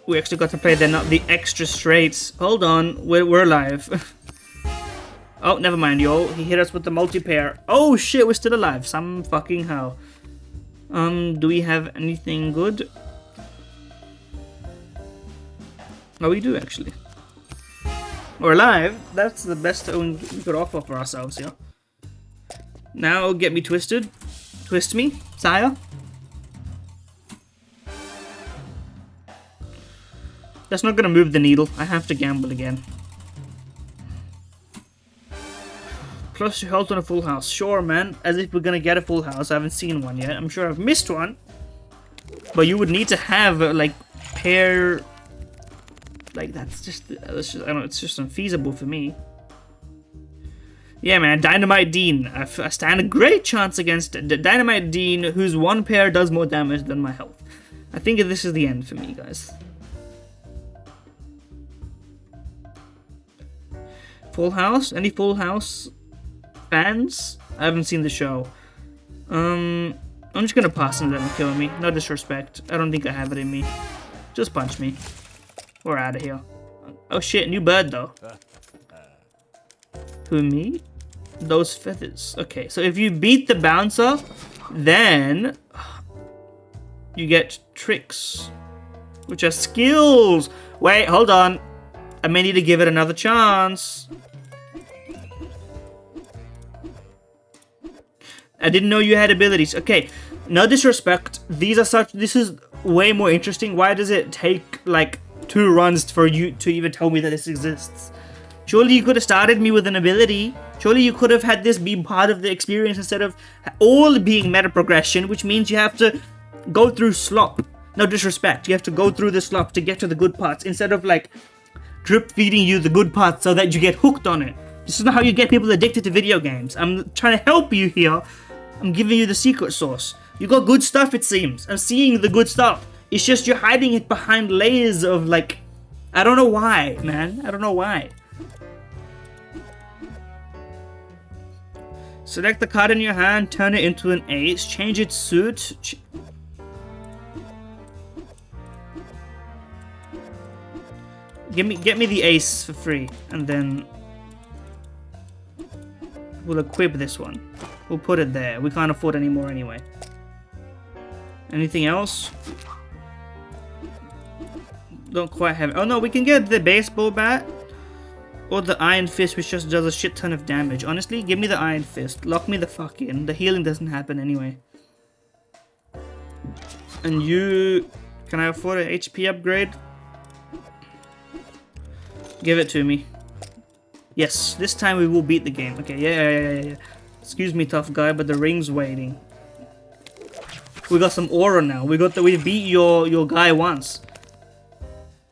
we actually got to play the extra straights. Hold on. We're alive. Oh, never mind, yo. He hit us with the multi-pair. Oh, shit. We're still alive. Some fucking hell. Do we have anything good? Oh, we do, actually. We're alive. That's the best we could offer for ourselves here. Now, get me twisted. Twist me, sire. That's not gonna move the needle. I have to gamble again. Plus your health on a full house. Sure, man. As if we're gonna get a full house. I haven't seen one yet. I'm sure I've missed one. But you would need to have, like, pair... Like, that's just I don't know, it's just unfeasible for me. Yeah, man, Dynamite Dean. I stand a great chance against Dynamite Dean, whose one pair does more damage than my health. I think this is the end for me, guys. Full House? Any Full House fans? I haven't seen the show. I'm just gonna pass and let him kill me. No disrespect. I don't think I have it in me. Just punch me. We're out of here. Oh shit, new bird though. Who, me? Those feathers. Okay, so if you beat the bouncer, then you get tricks, which are skills. Wait, hold on. I may need to give it another chance. I didn't know you had abilities. Okay, no disrespect. This is way more interesting. Why does it take like 2 runs for you to even tell me that this exists? Surely you could have started me with an ability. Surely you could have had this be part of the experience instead of all being meta progression, which means you have to go through slop. No disrespect. You have to go through the slop to get to the good parts instead of like drip feeding you the good parts so that you get hooked on it. This is not how you get people addicted to video games. I'm trying to help you here. I'm giving you the secret sauce. You got good stuff, it seems. I'm seeing the good stuff. It's just you're hiding it behind layers of like... I don't know why, man. I don't know why. Select the card in your hand, turn it into an ace, change its suit. Get me the ace for free, and then we'll equip this one. We'll put it there. We can't afford any more anyway. Anything else? Don't quite have it. Oh no, we can get the baseball bat or the iron fist, which just does a shit ton of damage. Honestly, give me the iron fist. Lock me the fuck in. The healing doesn't happen anyway. And you... Can I afford an HP upgrade? Give it to me. Yes, this time we will beat the game. Okay, yeah. Excuse me, tough guy, but the ring's waiting. We got some aura now. We beat your guy once.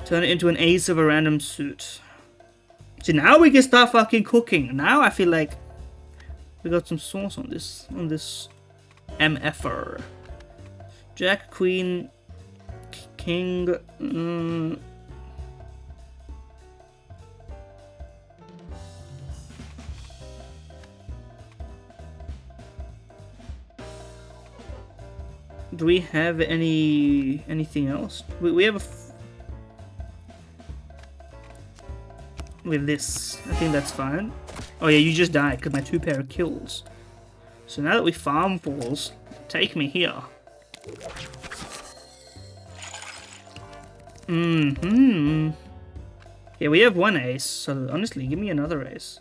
Turn it into an ace of a random suit. See, now we can start fucking cooking. Now I feel like we got some sauce on this MFR. Jack, Queen, King. Do we have anything else? We have with this. I think that's fine. Oh yeah, you just died because my 2 pair of kills. So now that we farm falls, take me here. Yeah, we have 1 ace, so honestly, give me another ace.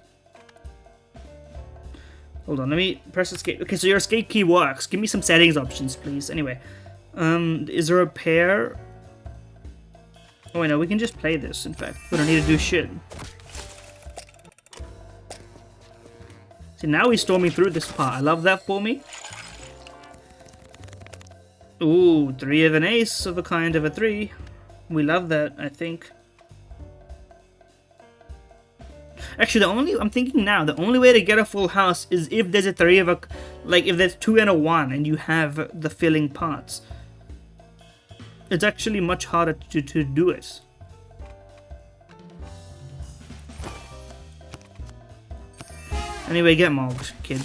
Hold on, let me press escape. Okay, so your escape key works. Give me some settings options, please. Anyway, is there a pair? Oh, wait, no, we can just play this, in fact. We don't need to do shit. See, now we're storming through this part. I love that for me. Ooh, 3 of an ace of a kind of a 3. We love that, I think. Actually, I'm thinking now, the only way to get a full house is if there's a 3 of a... Like, if there's 2 and a 1 and you have the filling parts. It's actually much harder to do it. Anyway, get mogged, kid.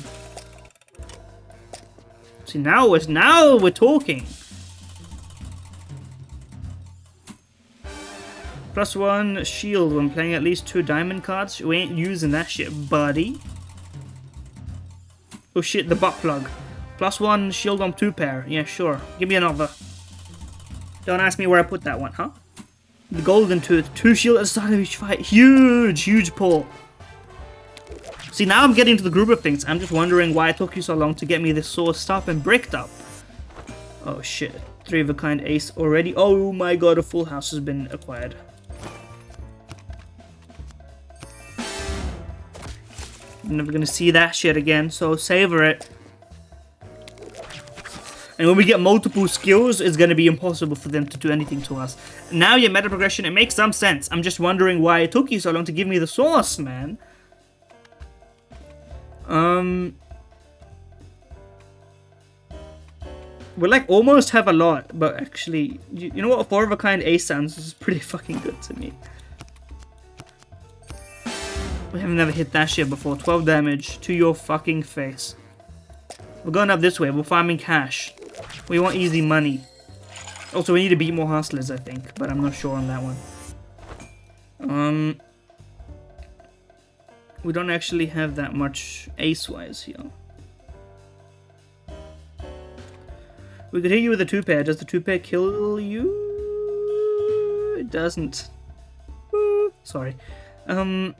See, now we're talking. +1 shield when playing at least 2 diamond cards. We ain't using that shit, buddy. Oh shit, the butt plug. +1 shield on 2 pair. Yeah, sure. Give me another. Don't ask me where I put that one, huh? The golden tooth. 2 shield at the start of each fight. Huge, huge pull. See, now I'm getting to the group of things. I'm just wondering why it took you so long to get me this sourced up and bricked up. Oh shit. 3 of a kind ace already. Oh my god, a full house has been acquired. I'm never gonna see that shit again, so savor it. And when we get multiple skills, it's gonna be impossible for them to do anything to us. Now your meta progression, it makes some sense. I'm just wondering why it took you so long to give me the source, man. We like almost have a lot, but actually, you know what? A 4 of a kind ace sounds is pretty fucking good to me. We have never hit that shit before. 12 damage to your fucking face. We're going up this way. We're farming cash. We want easy money. Also, we need to beat more hustlers, I think, but I'm not sure on that one. We don't actually have that much ace-wise here. We could hit you with a 2-pair. Does the 2-pair kill you? It doesn't. Sorry. I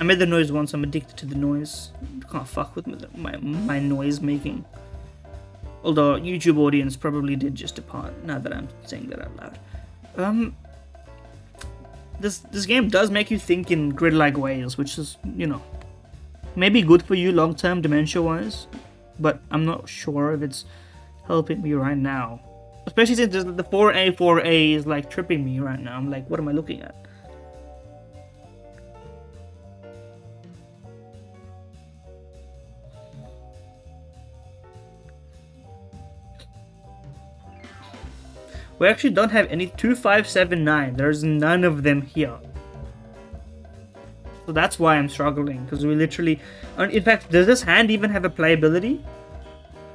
made the noise once. I'm addicted to the noise. Can't fuck with my noise making. Although YouTube audience probably did just depart. Now that I'm saying that out loud. This game does make you think in grid-like ways, which is, you know, maybe good for you long-term dementia-wise, but I'm not sure if it's helping me right now. Especially since the 4A is like tripping me right now. I'm like, what am I looking at? We actually don't have any 2, 5, 7, 9. There's none of them here. So that's why I'm struggling, because we literally... In fact, does this hand even have a playability?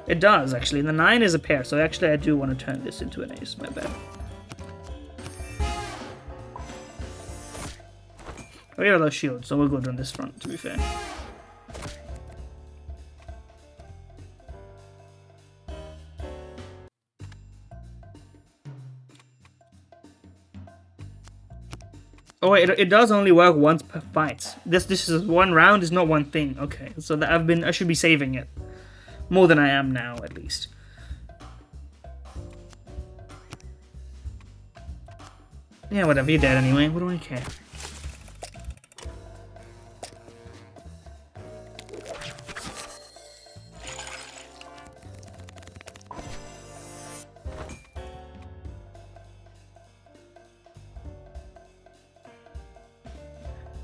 It does, actually. The 9 is a pair, so actually I do want to turn this into an ace. My bad. We have those shields, so we're good on this front, to be fair. Oh wait, it does only work once per fight. This is one round, is not one thing. Okay, so that I should be saving it more than I am now, at least. Yeah, whatever. You're dead anyway. What do I care?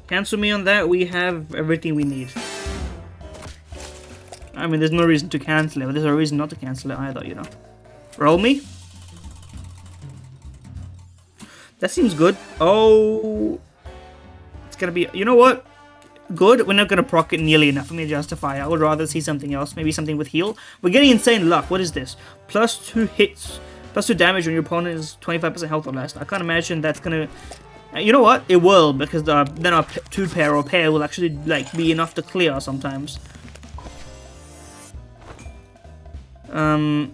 Cancel me on that, we have everything we need. I mean, there's no reason to cancel it, but there's a reason not to cancel it either, you know. Roll me. That seems good. Oh. It's gonna be... You know what? Good. We're not gonna proc it nearly enough for me to justify. I would rather see something else. Maybe something with heal. We're getting insane luck. What is this? +2 hits. +2 damage when your opponent is 25% health or less. I can't imagine that's gonna... You know what? It will, because then our 2-pair or pair will actually like be enough to clear sometimes. We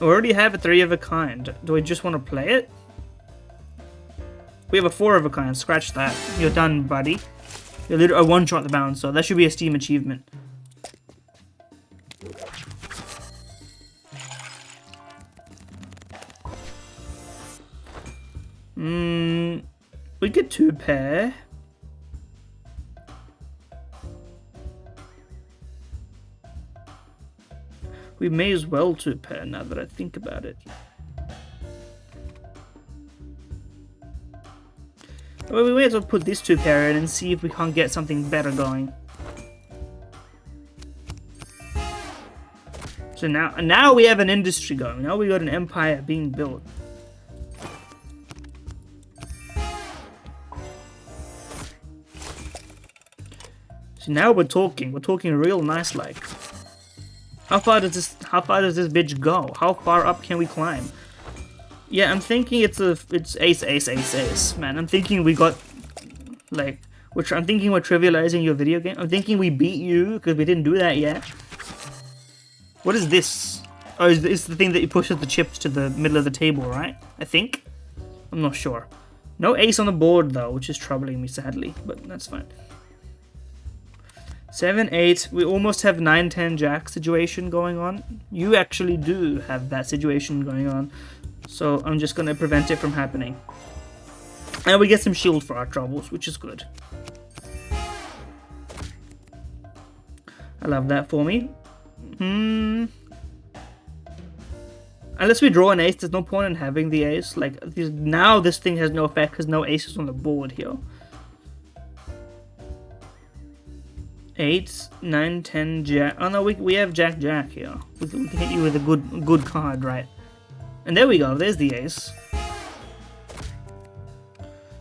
already have a 3 of a kind. Do I just want to play it? We have a 4 of a kind. Scratch that. You're done, buddy. You're literally a one-shot the bounce, so that should be a Steam achievement. We get 2-pair. We may as well 2-pair now that I think about it. Well, we may as well put this 2-pair in and see if we can't get something better going. So now we have an industry going. Now we got an empire being built. So now we're talking real nice like. How far does this bitch go? How far up can we climb? Yeah, I'm thinking it's ace, ace, ace, ace, man. I'm thinking we got, like, I'm thinking we're trivializing your video game. I'm thinking we beat you because we didn't do that yet. What is this? Oh, it's the thing that you pushes the chips to the middle of the table, right? I think? I'm not sure. No ace on the board, though, which is troubling me, sadly. But that's fine. 7, 8. We almost have 9, 10 jack situation going on. You actually do have that situation going on. So I'm just going to prevent it from happening. And we get some shield for our troubles, which is good. I love that for me. Unless we draw an ace, there's no point in having the ace. Like, now this thing has no effect because no aces on the board here. 8, 9, 10, jack. Oh no, we have jack, jack here. We can hit you with a good card, right? And there we go. There's the ace.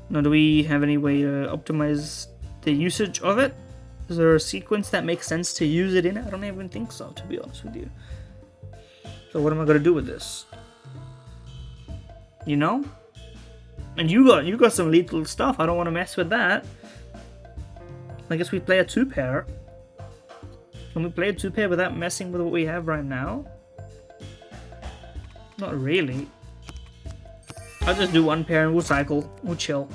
Now, do we have any way to optimize the usage of it? Is there a sequence that makes sense to use it in? I don't even think so, to be honest with you. So what am I gonna do with this? You know? And you got some lethal stuff. I don't want to mess with that. I guess we play a 2-pair. Can we play a 2-pair without messing with what we have right now? Not really. I'll just do 1 pair and we'll cycle. We'll chill.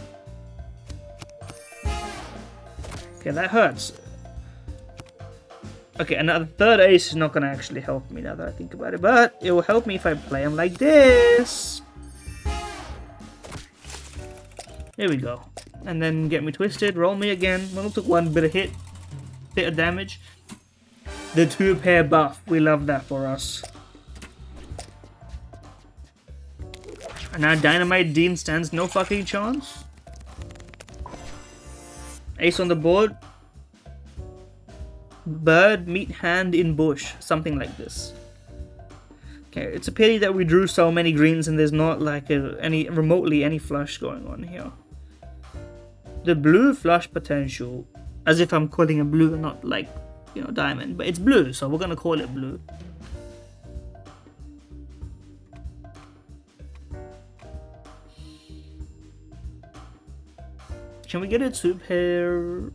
Okay, that hurts. Okay, and the third ace is not going to actually help me now that I think about it. But it will help me if I play him like this. There we go. And then get me twisted, roll me again. Well, took 1 bit of damage. The 2-pair buff, we love that for us. And now Dynamite Dean stands no fucking chance. Ace on the board. Bird, meet hand in bush. Something like this. Okay, it's a pity that we drew so many greens and there's not like remotely any flush going on here. The blue flush potential, as if I'm calling it blue and not like, you know, diamond, but it's blue, so we're gonna call it blue. Can we get a 2-pair?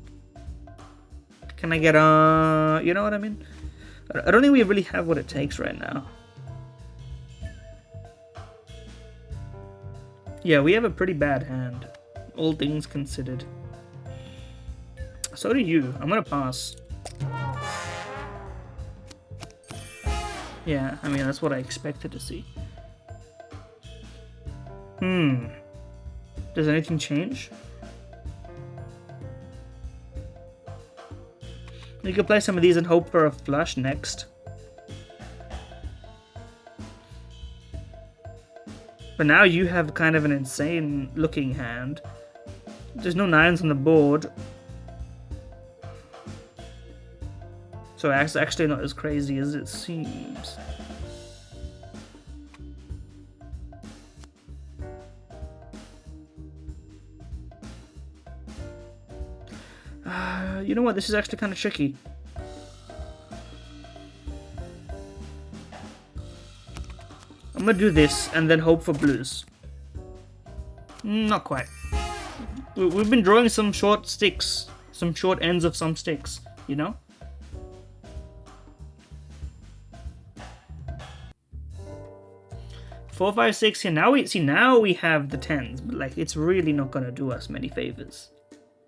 Can I get a, you know what I mean? I don't think we really have what it takes right now. Yeah, we have a pretty bad hand. All things considered. So do you. I'm gonna pass. Yeah, I mean, that's what I expected to see. Does anything change? You can play some of these and hope for a flush next. But now you have kind of an insane looking hand. There's no 9s on the board. So it's actually not as crazy as it seems. You know what? This is actually kind of tricky. I'm gonna do this and then hope for blues. Not quite. We've been drawing some short sticks, some short ends of some sticks, you know? Four, 5, 6 here. Now we have the 10s, but like it's really not gonna do us many favors.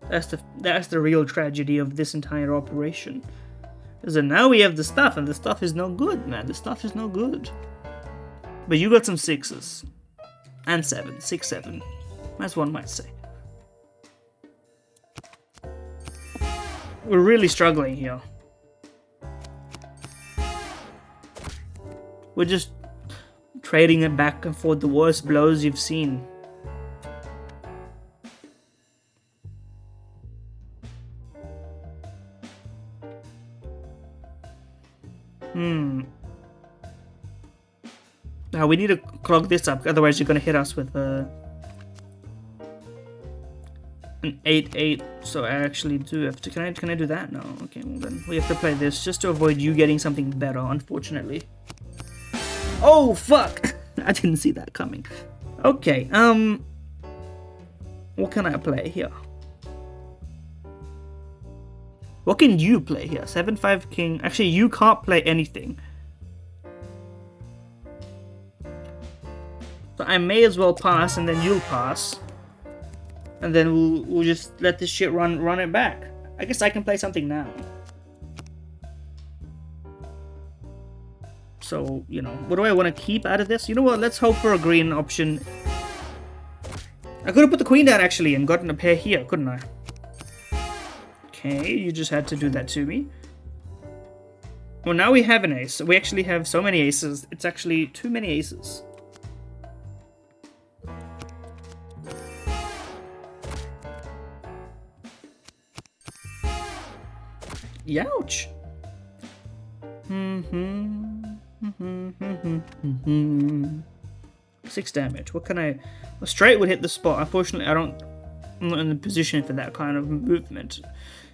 That's the real tragedy of this entire operation. Is that now we have the stuff, and the stuff is no good, man. The stuff is no good. But you got some 6s. And 7. 6, 7. As one might say. We're really struggling here. We're just trading it back and forth, the worst blows you've seen. Now we need to clog this up, otherwise you're gonna hit us with an 8-8, so I actually do have to. Can I do that? No. Okay, well then we have to play this just to avoid you getting something better, unfortunately. Oh fuck! I didn't see that coming. Okay, what can I play here? What can you play here? 7-5 king. Actually, you can't play anything. So I may as well pass, and then you'll pass. And then we'll just let this shit run it back. I guess I can play something now. So, you know, what do I want to keep out of this? You know what, let's hope for a green option. I could have put the queen down, actually, and gotten a pair here, couldn't I? Okay, you just had to do that to me. Well, now we have an ace. We actually have so many aces. It's actually too many aces. Youch. 6 damage. What can I... A straight would hit the spot. Unfortunately, I'm not in the position for that kind of movement.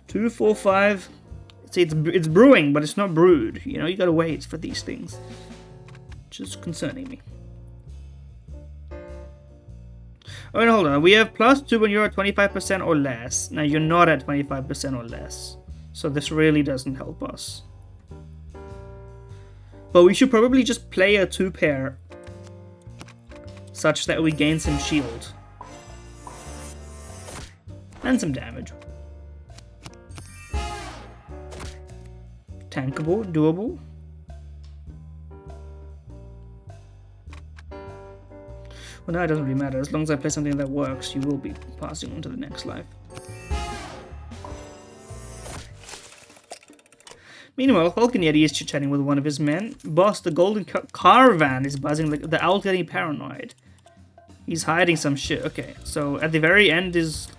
2, 4, 5. See, it's brewing, but it's not brewed. You know, you gotta wait for these things. Which is concerning me. Oh, no, hold on. We have +2 when you're at 25% or less. Now, you're not at 25% or less. So this really doesn't help us. But we should probably just play a 2-pair such that we gain some shield. And some damage. Tankable, doable. Well, now it doesn't really matter. As long as I play something that works, you will be passing on to the next life. Meanwhile, Falcon Yeti is chit-chatting with one of his men. Boss, the golden caravan is buzzing like the owl's getting paranoid. He's hiding some shit. Okay, so at the very end is...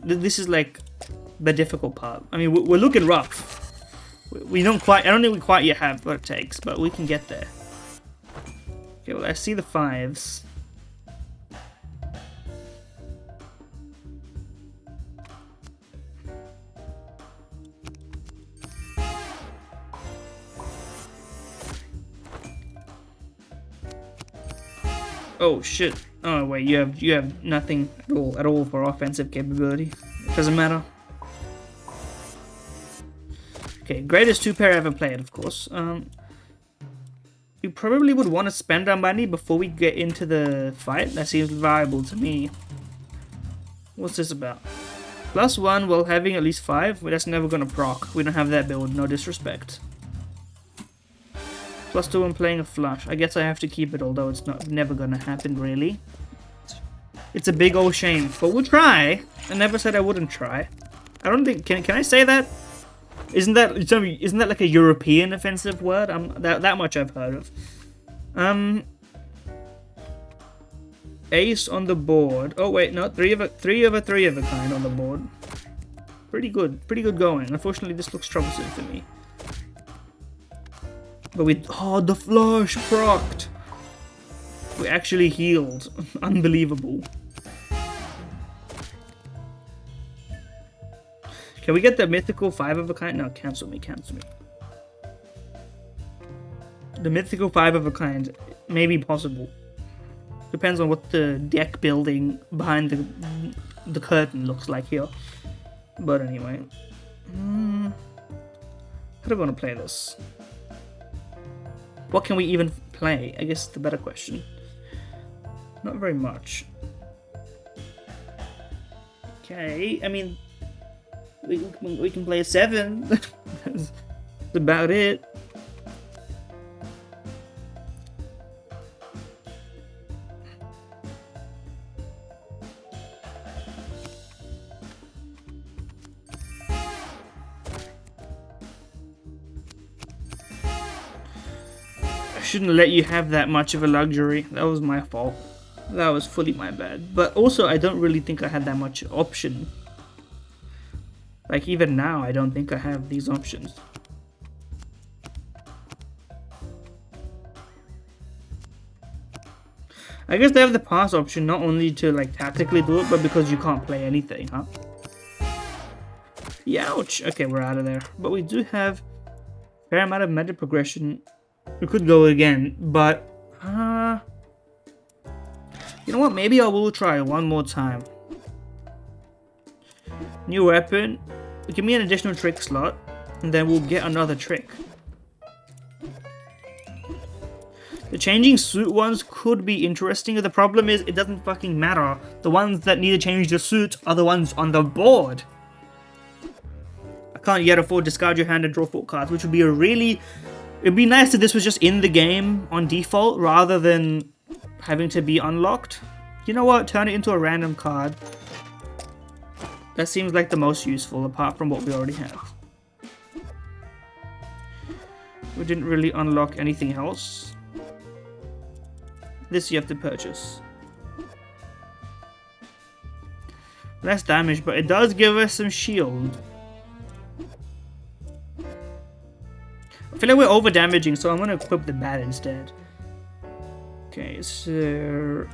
This is like the difficult part. I mean, we're looking rough. We don't quite... I don't think we quite yet have what it takes, but we can get there. Okay, well, I see the 5s. Oh shit! Oh wait, you have nothing at all for offensive capability. Doesn't matter. Okay, greatest 2-pair ever played, of course. We probably would want to spend our money before we get into the fight. That seems viable to me. What's this about? +1 while having at least 5. Well, that's never gonna proc. We don't have that build. No disrespect. +2 when playing a flush. I guess I have to keep it, although it's never gonna happen, really. It's a big old shame, but we'll try. I never said I wouldn't try. I don't think... Can I say that? Isn't that like a European offensive word? That much I've heard of. Ace on the board. Oh wait, no, three of a kind on the board. Pretty good going. Unfortunately, this looks troublesome for me. But the flush procced. We actually healed. Unbelievable. Can we get the mythical 5 of a kind? No, cancel me. The mythical 5 of a kind may be possible. Depends on what the deck building behind the curtain looks like here. But anyway. How do I want to play this? What can we even play? I guess the better question. Not very much. Okay, I mean, we can play a 7. That's about it. Shouldn't let you have that much of a luxury. That was my fault. That was fully my bad. But also, I don't really think I had that much option. Like, even now, I don't think I have these options. I guess they have the pass option not only to like tactically do it, but because you can't play anything, huh? Youch! Okay, we're out of there. But we do have a fair amount of meta progression. We could go again, but you know what? Maybe I will try one more time. New weapon. Give me an additional trick slot, and then we'll get another trick. The changing suit ones could be interesting. The problem is it doesn't fucking matter. The ones that need to change the suit are the ones on the board. I can't yet afford to discard your hand and draw 4 cards, which would be a really... It'd be nice if this was just in the game on default rather than having to be unlocked. You know what? Turn it into a random card. That seems like the most useful apart from what we already have. We didn't really unlock anything else. This you have to purchase. Less damage, but it does give us some shield. I feel like we're over damaging, so I'm gonna equip the bat instead. Okay, so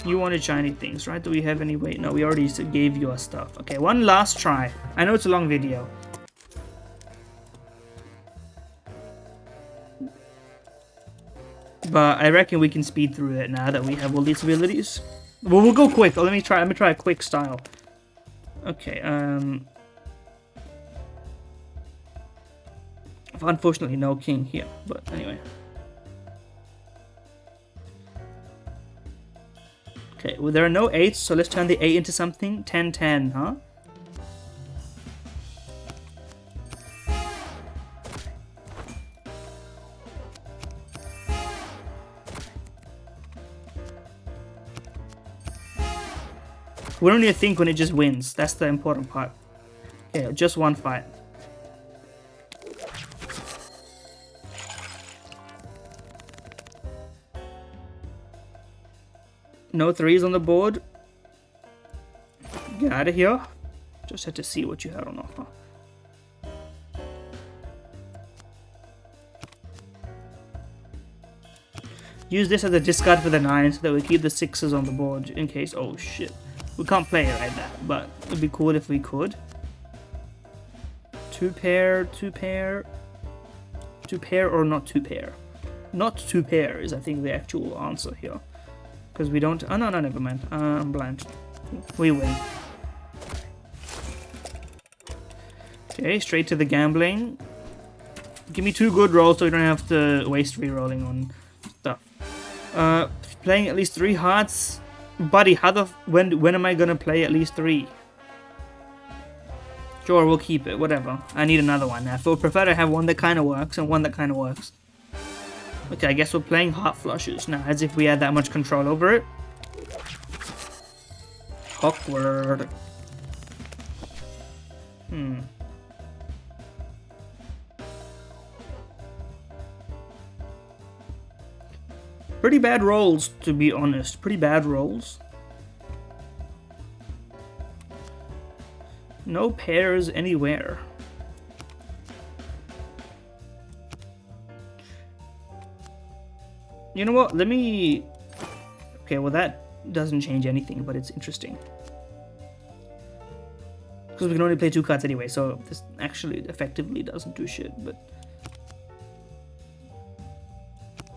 you wanted shiny things, right? Do we have any? Wait, no, we already gave you our stuff. Okay, one last try. I know it's a long video. But I reckon we can speed through it now that we have all these abilities. Well, we'll go quick. Let me try a quick style. Okay, unfortunately no king here, but anyway. Okay, well there are no 8s, so let's turn the 8 into something. 10-10, huh? We don't need to think when it just wins. That's the important part. Okay, just one fight. No 3s on the board. Get out of here. Just had to see what you had on offer. Use this as a discard for the 9 so that we keep the 6s on the board in case. Oh shit. We can't play it like that, but it'd be cool if we could. 2 pair, 2 pair. 2 pair or not 2 pair? Not 2 pair is I think the actual answer here. Because we don't... Oh no, never mind. I'm blind. We win. Okay, straight to the gambling. Give me 2 good rolls so we don't have to waste re-rolling on stuff. Playing at least 3 hearts. Buddy, when am I gonna play at least 3? Sure, we'll keep it, whatever. I need another one now. I would prefer to have one that kind of works and one that kind of works. Okay, I guess we're playing heart flushes now, as if we had that much control over it. Awkward. Pretty bad rolls, to be honest. Pretty bad rolls. No pairs anywhere. You know what? Let me... Okay, well that doesn't change anything, but it's interesting. Because we can only play 2 cards anyway, so this actually effectively doesn't do shit, but...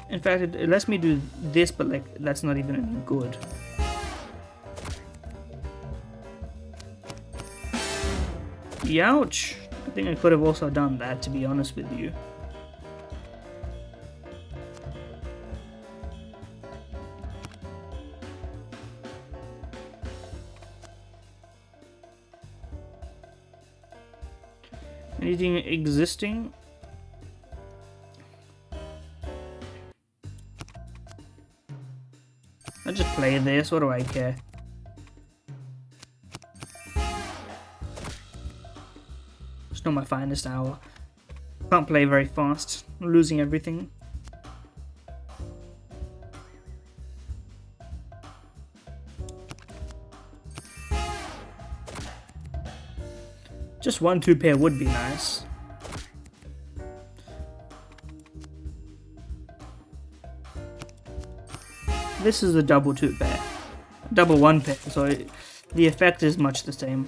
In fact, it lets me do this, but like, that's not even any good. Youch! I think I could have also done that, to be honest with you. Anything existing? I'll just play this, what do I care? It's not my finest hour. Can't play very fast. I'm losing everything. Just 1 2 pair would be nice. This is a double 2 pair. Double 1 pair, so the effect is much the same.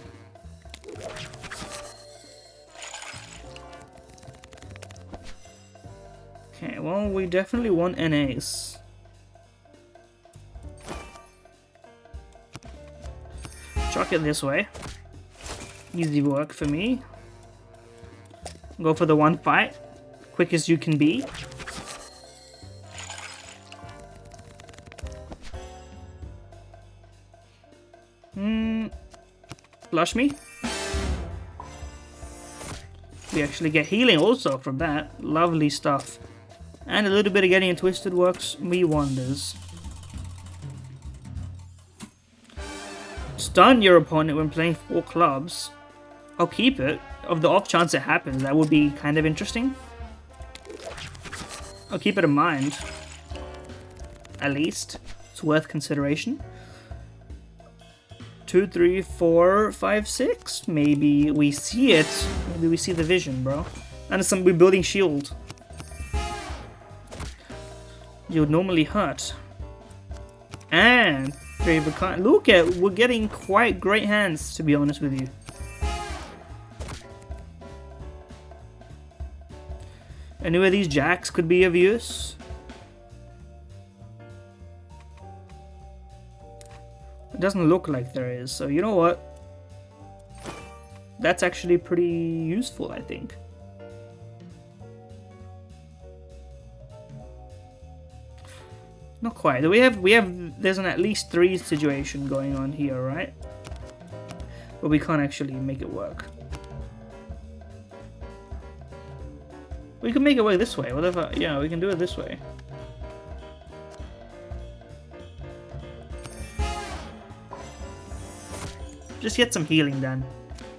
Okay, well, we definitely want an ace. Chuck it this way. Easy work for me. Go for the 1 fight. Quick as you can be. Flush me. We actually get healing also from that. Lovely stuff. And a little bit of getting it twisted works me wonders. Stun your opponent when playing 4 clubs. I'll keep it. Of the off chance it happens, that would be kind of interesting. I'll keep it in mind. At least. It's worth consideration. 2, 3, 4, 5, 6. Maybe we see it. Maybe we see the vision, bro. And we're building shield. You would normally hurt. And look at, we're getting quite great hands, to be honest with you. Any of these jacks could be of use. It doesn't look like there is, so you know what? That's actually pretty useful, I think. Not quite. There's an at least 3 situation going on here, right? But we can't actually make it work. We can make it work this way. Whatever. Yeah, we can do it this way. Just get some healing done.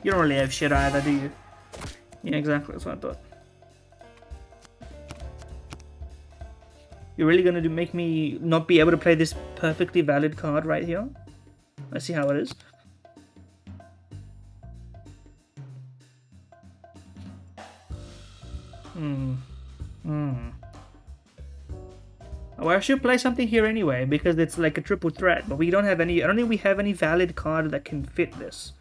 You don't really have shit either, do you? Yeah, exactly. That's what I thought. You're really gonna make me not be able to play this perfectly valid card right here? I see how it is. Oh, I should play something here anyway, because it's like a triple threat, but we don't have any. I don't think we have any valid card that can fit this.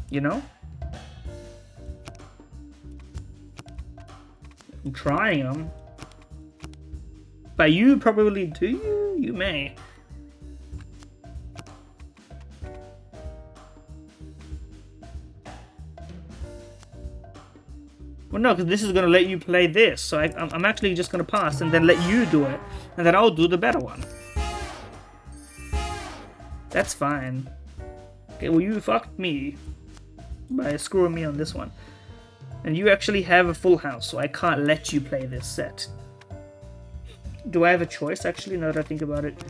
You know? I'm trying them. But you probably do. You may. Well, no, because this is going to let you play this. So I'm actually just going to pass and then let you do it. And then I'll do the better one. That's fine. Okay, well, you fucked me by screwing me on this one. And you actually have a full house, so I can't let you play this set. Do I have a choice, actually, now that I think about it?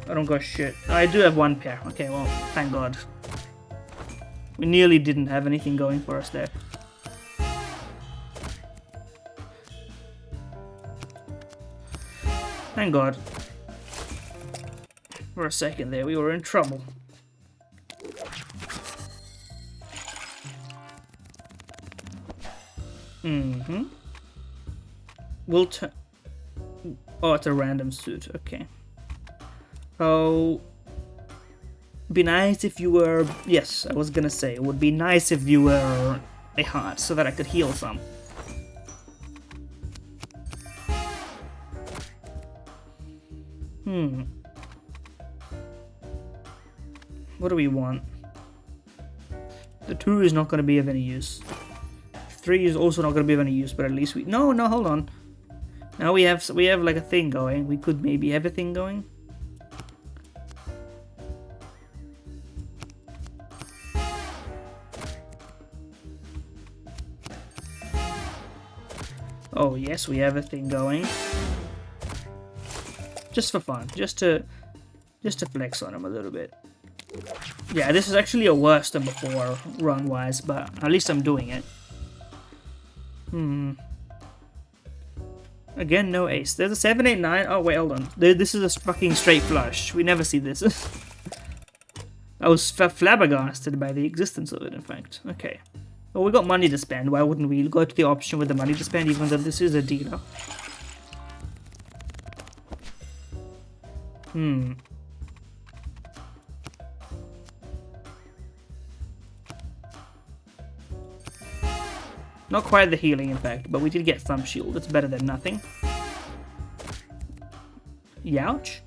I don't got shit. I do have 1 pair. Okay, well, thank God. We nearly didn't have anything going for us there. Thank God. For a second there, we were in trouble. We'll turn. Oh, it's a random suit. Okay. Oh, be nice if you were. Yes, I was gonna say it would be nice if you were a heart, so that I could heal some. What do we want? The 2 is not going to be of any use. 3 is also not going to be of any use, but at least we... No, hold on. Now we have like a thing going. We could maybe have a thing going. Oh, yes, we have a thing going. Just for fun. Just to flex on him a little bit. Yeah, this is actually a worse than before, run-wise, but at least I'm doing it. Again, no ace. There's a 7, 8, 9. Oh, wait, hold on. This is a fucking straight flush. We never see this. I was flabbergasted by the existence of it, in fact. Okay. Well, we got money to spend. Why wouldn't we go to the option with the money to spend, even though this is a dealer? Not quite the healing impact, but we did get some shield. It's better than nothing. Youch.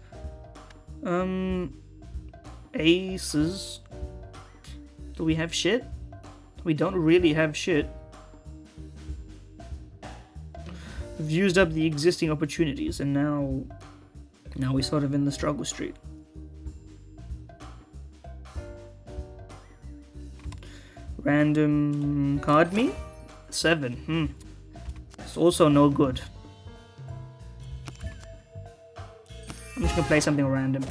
Aces. Do we have shit? We don't really have shit. We've used up the existing opportunities, and now we're sort of in the struggle street. Random card me? 7. It's also no good. I'm just gonna play something random.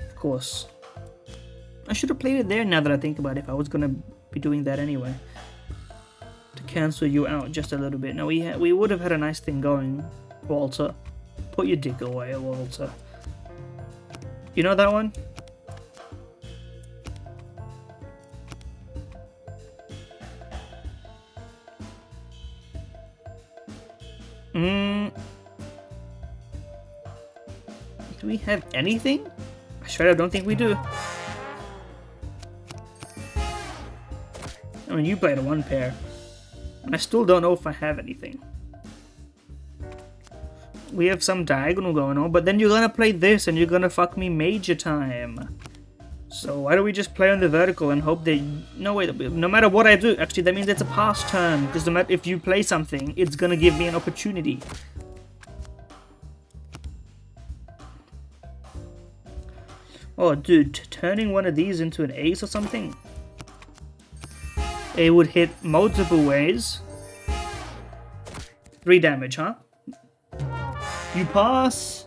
Of course. I should have played it there now that I think about it, if I was gonna be doing that anyway. To cancel you out just a little bit. Now we would have had a nice thing going, Walter. Put your dick away, Walter. You know that one? Do we have anything? I straight up don't think we do. I mean, you played a 1 pair. And I still don't know if I have anything. We have some diagonal going on, but then you're gonna play this and you're gonna fuck me major time. So why don't we just play on the vertical and hope that... No, wait, no matter what I do, actually that means it's a pass turn. Because no matter if you play something, it's gonna give me an opportunity. Oh, dude, turning one of these into an ace or something? It would hit multiple ways. 3 damage, huh? You pass.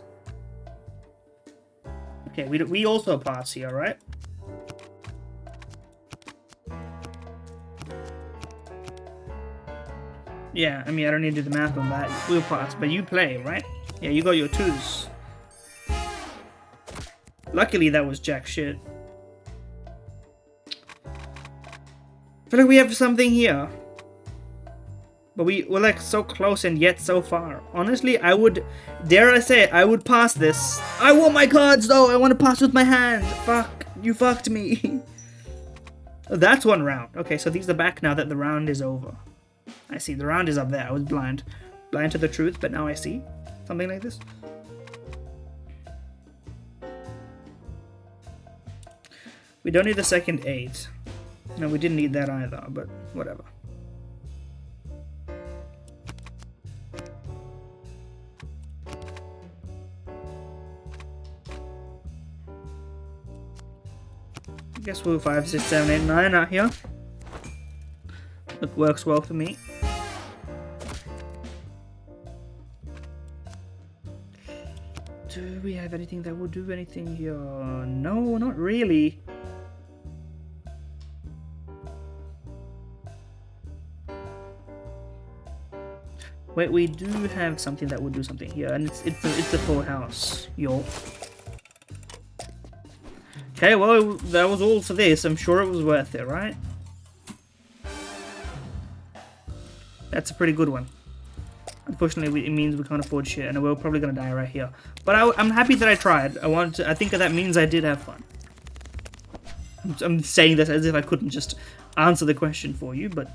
Okay, we also pass here, right? Yeah, I mean, I don't need to do the math on that. We'll pass, but you play, right? Yeah, you got your 2s. Luckily, that was jack shit. I feel like we have something here. But we're like so close and yet so far. Honestly, I would, dare I say it, I would pass this. I want my cards though, I want to pass with my hand. Fuck, you fucked me. That's 1 round. Okay, so these are back now that the round is over. I see, the round is up there. I was blind. Blind to the truth, but now I see. Something like this. We don't need the second 8. No, we didn't need that either, but whatever. I guess we'll 5, 6, 7, 8, 9 out here. It works well for me. Do we have anything that will do anything here? No, not really. Wait, we do have something that will do something here, and it's a full house, yo. Okay, well, that was all for this. I'm sure it was worth it, right? That's a pretty good one. Unfortunately, it means we can't afford shit, and we're probably gonna die right here. But I'm happy that I tried. I think that means I did have fun. I'm saying this as if I couldn't just answer the question for you, but...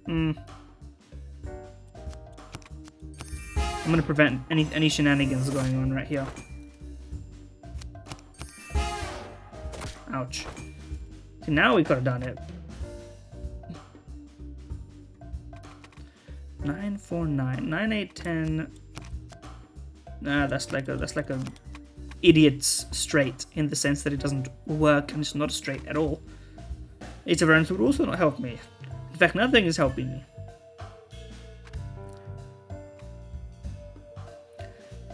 I'm gonna prevent any shenanigans going on right here. Ouch. See, now we could have done it. 9, 4, 9, 9, 8, 10. Nah, that's like a idiot's straight in the sense that it doesn't work and it's not straight at all. 8 of Irons would also not help me. In fact, nothing is helping me.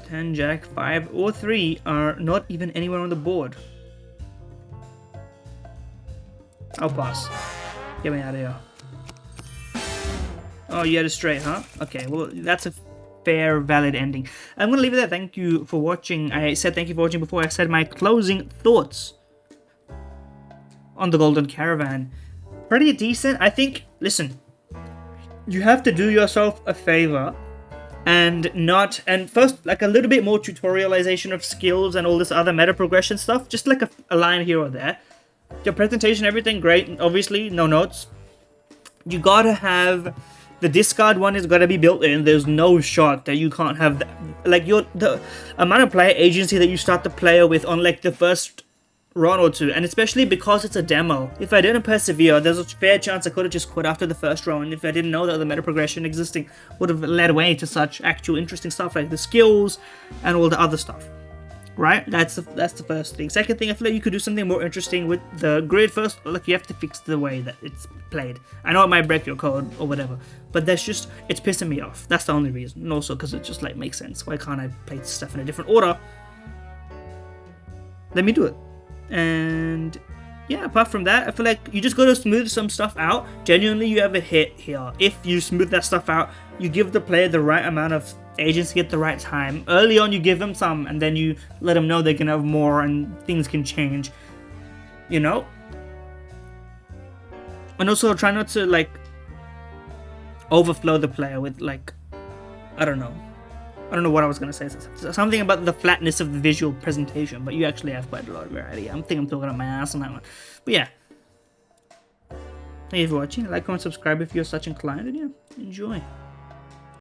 10, Jack, 5, or 3 are not even anywhere on the board. I'll pass. Get me out of here. Oh, you had a straight, huh? Okay, well, that's a fair, valid ending. I'm going to leave it there. Thank you for watching. I said thank you for watching before I said my closing thoughts on the Golden Caravan. Pretty decent. I think, listen, you have to do yourself a favor and first, like, a little bit more tutorialization of skills and all this other meta progression stuff, just like a line here or there. Your presentation, everything great, obviously, no notes. You gotta have the discard one is gotta be built in. There's no shot that you can't have that. Like, the amount of player agency that you start the player with on like the first run or two, and especially because it's a demo. If I didn't persevere, there's a fair chance I could have just quit after the first round. If I didn't know that the meta progression existing would have led way to such actual interesting stuff like the skills and all the other stuff. Right? That's the first thing. Second thing, I feel like you could do something more interesting with the grid. First, like, you have to fix the way that it's played. I know it might break your code or whatever, but it's pissing me off. That's the only reason. And also because it just like makes sense. Why can't I play stuff in a different order? Let me do it. And yeah, apart from that, I feel like you just gotta smooth some stuff out. Genuinely, you have a hit here. If you smooth that stuff out, you give the player the right amount of agency at the right time. Early on, you give them some, and then you let them know they can have more and things can change, you know? And also try not to, like, overflow the player with, like, I don't know what I was gonna say. Something about the flatness of the visual presentation, but you actually have quite a lot of variety. I think I'm talking out my ass on that one. But yeah. Thank you for watching. Like, comment, subscribe if you're such inclined, and yeah, enjoy.